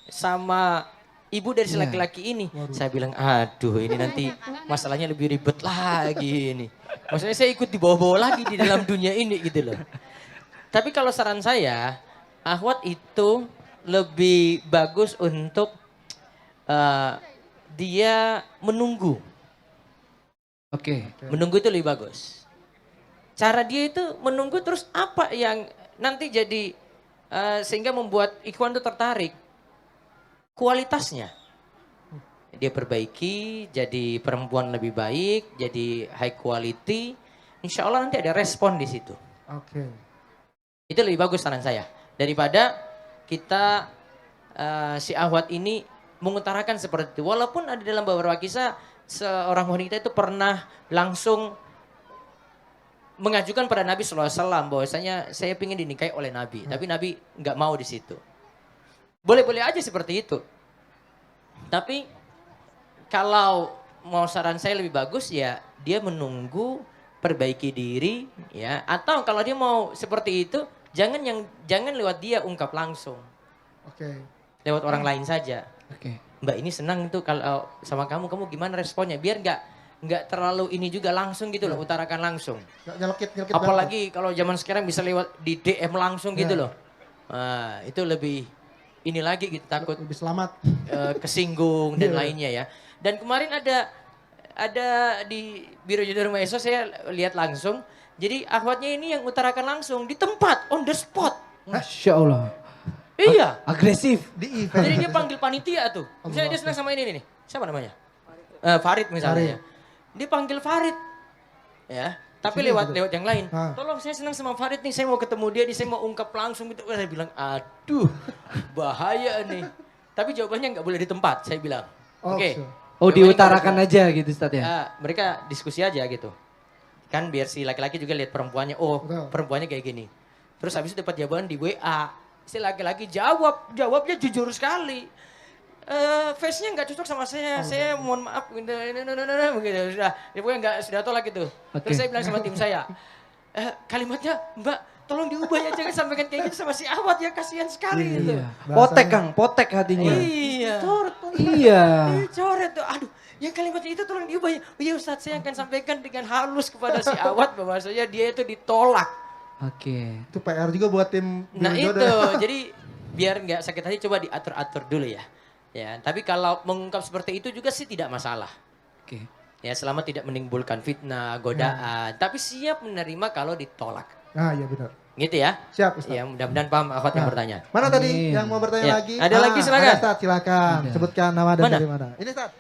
sama ibu dari si Iya. laki-laki ini. Saya bilang, aduh ini nanti masalahnya lebih ribet lagi ini. Maksudnya saya ikut dibawa-bawa lagi di dalam dunia ini gitu loh. Tapi kalau saran saya, Ahwat itu lebih bagus untuk dia menunggu. Oke. Menunggu itu lebih bagus. Cara dia itu menunggu terus apa yang nanti jadi sehingga membuat Ikhwan itu tertarik. Kualitasnya. Dia perbaiki, jadi perempuan lebih baik, jadi high quality. Insya Allah nanti ada respon di situ. Oke. Itu lebih bagus saran saya. Daripada kita si Ahwat ini mengutarakan seperti itu. Walaupun ada dalam beberapa kisah seorang wanita itu pernah langsung mengajukan pada Nabi SAW bahwasanya saya ingin dinikahi oleh Nabi. Tapi Nabi nggak mau di situ. Boleh-boleh aja seperti itu. Tapi kalau mau saran saya lebih bagus ya dia menunggu perbaiki diri ya. Atau kalau dia mau seperti itu jangan lewat dia ungkap langsung. Oke. Lewat orang lain saja. Oke. Mbak ini senang tuh kalau sama kamu gimana responnya? Biar nggak terlalu ini juga langsung gitu loh, utarakan langsung. Nyelkit Apalagi kalau zaman sekarang bisa lewat di DM langsung gitu loh. Nah, itu lebih ini lagi gitu takut lebih selamat kesinggung dan Iya. lainnya ya. Dan kemarin ada di Biro Jodoh Rumah Eso saya lihat langsung. Jadi Ahwadnya ini yang utarakan langsung di tempat on the spot. Masya Allah. Iya. Agresif. Di event. Jadi dia panggil panitia tuh. Misalnya dia senang sama ini nih. Siapa namanya? Farid misalnya. Dia panggil Farid. Ya. Tapi Sini lewat gitu. yang lain. Ah. Tolong saya senang sama Farid nih. Saya mau ketemu dia. Saya mau ungkap langsung gitu. Saya bilang aduh bahaya nih. Tapi jawabannya nggak boleh di tempat. Saya bilang. Oh, Oke. so. Oh Yang penting diutarakan kalau- aja gitu Ustadz ya? Mereka diskusi aja gitu. Kan biar si laki-laki juga lihat perempuannya, oh perempuannya kayak gini. Terus habis itu dapat jawaban di WA. Si laki-laki jawabnya jujur sekali. Face-nya nggak cocok sama saya mohon maaf begitu, sudah, dia pokoknya nggak sudah tolak gitu. Terus saya bilang sama tim saya, kalimatnya Mbak tolong diubah ya, jangan sampaikan kayak gitu sama si Awad ya, kasihan sekali gitu. Potek Kang, potek hatinya. Iya. Iya. Coret tuh, aduh yang kalimatnya itu tolong diubah ya. Iya Ustadz, saya akan sampaikan dengan halus kepada si Awad bahwasanya dia itu ditolak. Oke. Itu PR juga buat tim Nah Biro itu, Jodoh. jadi biar nggak sakit hati coba diatur-atur dulu ya. Ya, tapi kalau mengungkap seperti itu juga sih tidak masalah. Oke. Ya, selama tidak menimbulkan fitnah, godaan, tapi siap menerima kalau ditolak. Ah iya benar. Gitu ya? Siap Ustaz. Ya, mudah-mudahan paham akhwat yang bertanya. Mana tadi yang mau bertanya Ya, lagi? ada lagi, silakan. Ada Ustaz, silakan. Ada. Sebutkan nama dan Mana? dari mana. Ini Ustaz.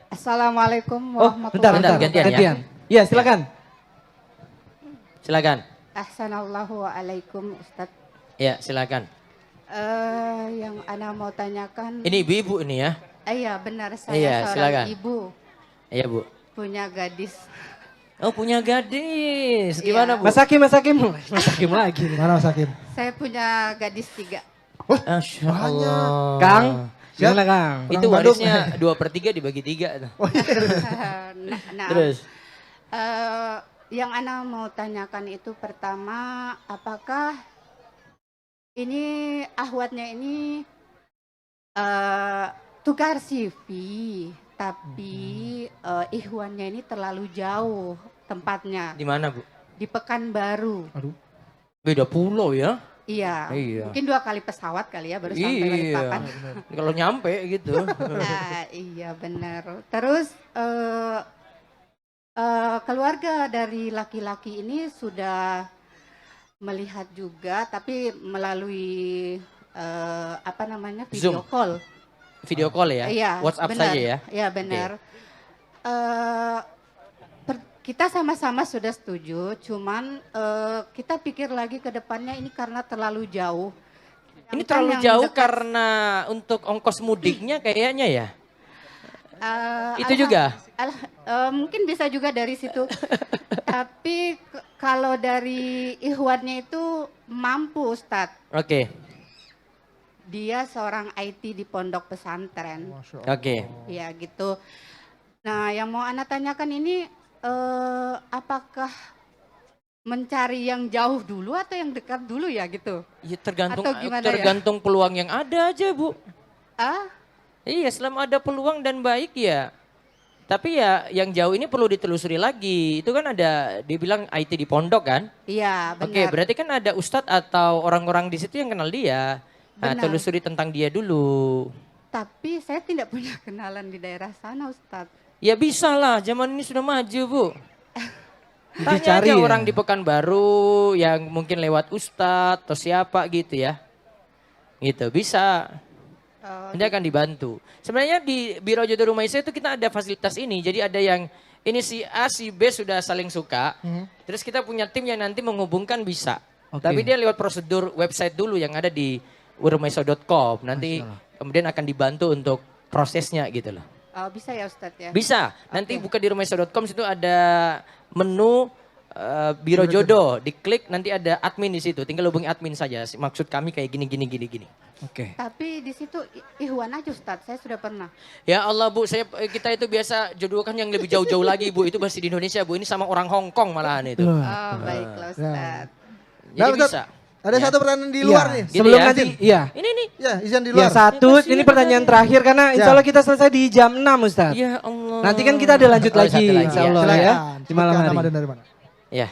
Assalamualaikum Oh, warahmatullahi bentar, gantian. Iya, silakan. Silakan. Assalamualaikum Ustadz. Ya, silakan. Yang ana mau tanyakan. Ini ibu-ibu ini ya. Iya benar, saya Iya, seorang silakan. ibu Iya, Bu. punya gadis. Oh, punya gadis. Gimana, Bu? Mas Hakim lagi. Mana Mas Hakim? Saya punya gadis 3. Masya Allah. Kang, gimana Kang? Itu warisnya 2/3 dibagi 3. Nah, Terus? Yang ana mau tanyakan itu pertama, apakah ini ahwatnya ini tukar CV, tapi ikhwannya ini terlalu jauh tempatnya. Di mana, Bu? Di Pekanbaru. Aduh. Beda pulau ya? Iya. Iya. Mungkin 2 kali pesawat kali ya baru sampai Iya. Balikpapan. Kalau nyampe gitu. Iya benar. Terus keluarga dari laki-laki ini sudah melihat juga, tapi melalui video Zoom. call. Video call ya? Iya, WhatsApp benar. saja ya? Iya benar. Kita sama-sama sudah setuju, cuman kita pikir lagi ke depannya ini karena terlalu jauh. Ini Kan terlalu yang jauh dekat- karena untuk ongkos mudiknya kayaknya ya? Itu alha- juga? Mungkin bisa juga dari situ. Tapi kalau dari ikhwannya itu mampu Ustadz. Oke. Dia seorang IT di pondok pesantren. Oke. Ya gitu. Nah yang mau Ana tanyakan ini apakah mencari yang jauh dulu atau yang dekat dulu ya gitu? Ya tergantung Atau gimana ya? tergantung peluang yang ada aja, Bu. Ah? Iya, selama ada peluang dan baik ya. Tapi ya yang jauh ini perlu ditelusuri lagi. Itu kan ada dibilang IT di pondok kan? Iya benar. Oke, berarti kan ada ustadz atau orang-orang di situ yang kenal dia. Nah, Benar. telusuri tentang dia dulu. Tapi saya tidak punya kenalan di daerah sana Ustadz. Ya bisa lah, zaman ini sudah maju, Bu. Tanya Dicari aja ya? orang di Pekanbaru yang mungkin lewat ustadz atau siapa gitu ya. Gitu, bisa. Nanti akan dibantu. Sebenarnya di Biro Jodoh Rumah Isa itu kita ada fasilitas ini. Jadi ada yang ini si A, si B sudah saling suka. Terus kita punya tim yang nanti menghubungkan bisa. Oke. Tapi dia lewat prosedur website dulu yang ada di urumaiso.com. Nanti kemudian akan dibantu untuk prosesnya gitu loh. Bisa ya Ustadz ya? Bisa. Nanti buka di rumaiso.com situ ada menu Biro Jodoh. Diklik nanti ada admin di situ. Tinggal hubungi admin saja. Maksud kami kayak gini. Oke. Tapi di situ ikhwan aja Ustadz, saya sudah pernah. Ya Allah Bu, kita itu biasa jodohkan yang lebih jauh-jauh lagi Bu. Itu masih di Indonesia Bu. Ini sama orang Hong Kong malahan itu. Oh baiklah Ustadz. Jadi Nah, Ustadz, bisa. Ada Ya. satu pertanyaan di luar Iya, nih. sebelum ya? nanti, iya. Ini nih. Ya, izin di Ya luar. satu, ini pertanyaan terakhir karena insya Allah kita selesai di jam 6 Ustaz. Ya Allah. Nanti kan kita ada lanjut Oh, lagi, satu lagi, insya ya. Allah ya. Silakan. Di malam Sebutkan nama hari. dan dari mana. Ya.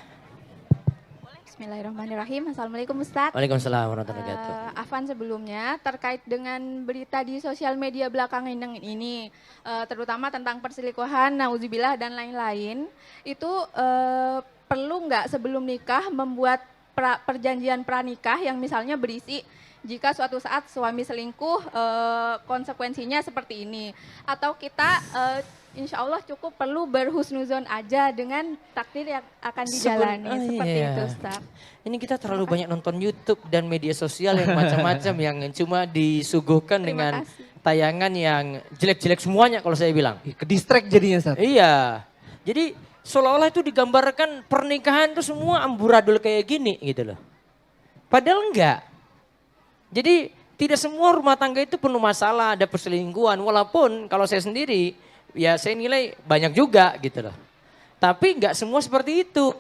Bismillahirrahmanirrahim. Assalamualaikum Ustadz. Waalaikumsalam warahmatullahi wabarakatuh. Afwan sebelumnya terkait dengan berita di sosial media belakangan ini, terutama tentang perselingkuhan, nauzubillah dan lain-lain, itu perlu nggak sebelum nikah membuat perjanjian pranikah yang misalnya berisi jika suatu saat suami selingkuh konsekuensinya seperti ini, atau kita insya Allah cukup perlu berhusnuzon aja dengan takdir yang akan dijalani seperti itu Ustaz. Ini kita terlalu banyak nonton YouTube dan media sosial yang macam-macam yang cuma disuguhkan dengan tayangan yang jelek-jelek semuanya kalau saya bilang. Ke distract jadinya Ustaz. Iya. Jadi seolah-olah itu digambarkan pernikahan itu semua amburadul kayak gini gitu loh. Padahal enggak. Jadi tidak semua rumah tangga itu penuh masalah, ada perselingkuhan. Walaupun kalau saya sendiri, ya saya nilai banyak juga gitu loh. Tapi enggak semua seperti itu.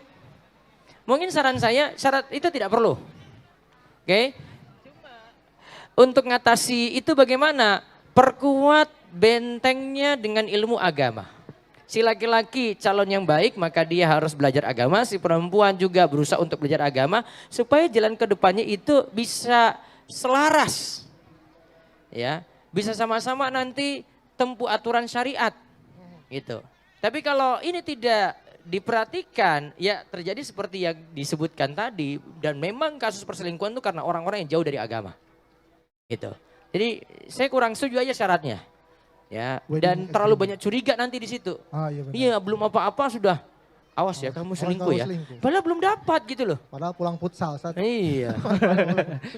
Mungkin saran saya, syarat itu tidak perlu. Oke. Untuk ngatasi itu bagaimana? Perkuat bentengnya dengan ilmu agama. Si laki-laki calon yang baik maka dia harus belajar agama, si perempuan juga berusaha untuk belajar agama supaya jalan ke depannya itu bisa selaras. Ya, bisa sama-sama nanti tempuh aturan syariat. Gitu. Tapi kalau ini tidak diperhatikan, ya terjadi seperti yang disebutkan tadi dan memang kasus perselingkuhan itu karena orang-orang yang jauh dari agama. Gitu. Jadi saya kurang setuju aja syaratnya. Ya, dan terlalu banyak curiga nanti di situ. Iya, belum apa-apa sudah awas ya kamu selingkuh ya. Padahal belum dapat gitu loh. Padahal pulang futsal saat. Iya.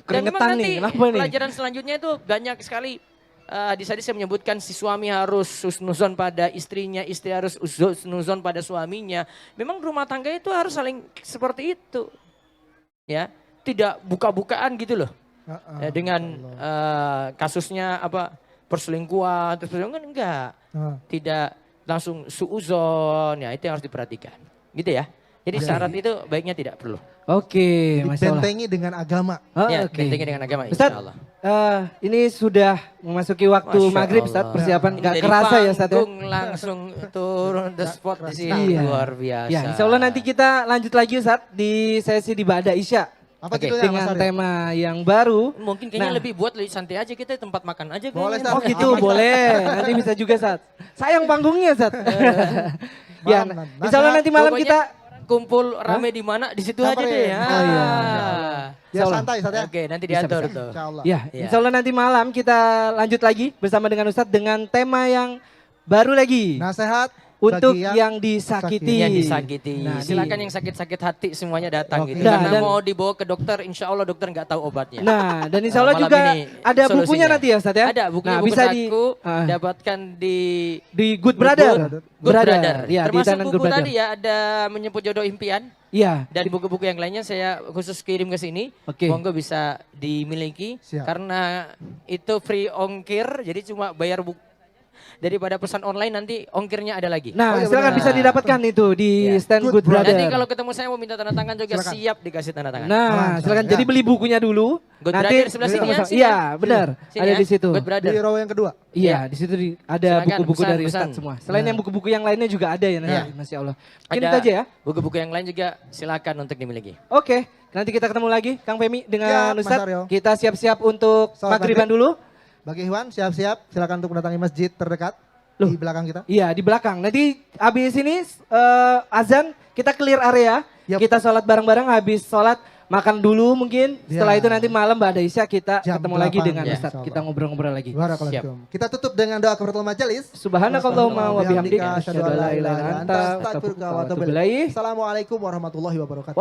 Dan memang nanti pelajaran selanjutnya itu banyak sekali. Di tadi saya menyebutkan si suami harus husnuzon pada istrinya, istri harus husnuzon pada suaminya. Memang rumah tangga itu harus saling seperti itu. Ya, tidak buka-bukaan gitu loh. Ya, dengan kasusnya apa? Perselingkuhan, terus perselingkuhan enggak. Tidak langsung suuzon, ya itu yang harus diperhatikan. Gitu ya. Jadi syarat itu baiknya tidak perlu. Oke, Masya Allah. Bentengi dengan agama. Ya, bentengi dengan agama Ustaz, insya Allah. Ini sudah memasuki waktu maghrib Ustaz, persiapan nggak kerasa ya Ustaz ya. Langsung turun the spot di sini, luar biasa. Ya, insya Allah nanti kita lanjut lagi Ustaz di sesi di Ba'da Isya. Apa dengan tema yang baru. Mungkin kayaknya lebih buat lebih santai aja kita tempat makan aja. Boleh, Oh gitu, boleh. Nanti bisa juga Sat. Sayang panggungnya Sat. Ya, insya Allah nanti malam kita kumpul rame di mana di situ aja deh ya. Oh iya. Biar santai Ustaz ya. Oke, nanti diatur tuh. Ya, insya Allah nanti malam kita lanjut lagi bersama dengan Ustadz dengan tema yang baru lagi. Nasihat untuk yang disakiti. Yang disakiti. Nah, silakan yang sakit-sakit hati semuanya datang gitu. Nah, Karena dan, mau dibawa ke dokter, insya Allah dokter nggak tahu obatnya. Nah, dan insya Allah juga ada bukunya nanti ya Ustadz ya. Ada bukunya, buku bisa saku, dapatkan di Good Brother. Good Brother. Ya, termasuk di buku Good Brother. tadi ya ada Menyebut Jodoh Impian. Iya. Dan buku-buku yang lainnya saya khusus kirim ke sini. Oke. Monggo bisa dimiliki. Karena itu free ongkir, jadi cuma bayar buku. Daripada pesan online nanti ongkirnya ada lagi. Nah, silakan bisa didapatkan itu di stand Good Brother. Nanti kalau ketemu saya mau minta tanda tangan juga siap dikasih tanda tangan. Nah, silakan jadi beli bukunya dulu. Good nanti Brother sebelah sini ya. Iya, benar. Sini ada ya. di situ. Good Brother. Di row yang kedua. Iya, di situ ada buku-buku dari pesan. Ustadz semua. Selain yang buku-buku yang lainnya juga ada ya nanti, Masya Allah. Mungkin Ada itu aja ya. Buku-buku yang lain juga silakan untuk dimiliki. Oke, nanti kita ketemu lagi Kang Femi dengan Mas Ustadz. Aryo. Kita siap-siap untuk maghriban dulu. Bagi Ikhwan siap-siap silakan untuk mendatangi masjid terdekat di belakang kita. Iya, di belakang. Nanti habis ini azan kita clear area. Kita sholat bareng-bareng, habis sholat makan dulu mungkin. Setelah itu nanti malam Ba'da Isya kita ketemu lagi dengan Ustadz. Kita ngobrol-ngobrol lagi. Kita tutup dengan doa kafaratul majelis. Subhanakallahumma wa bihamdika asyhadu an la ilaha illa anta astaghfiruka wa atubu ilaik. Assalamualaikum warahmatullahi wabarakatuh.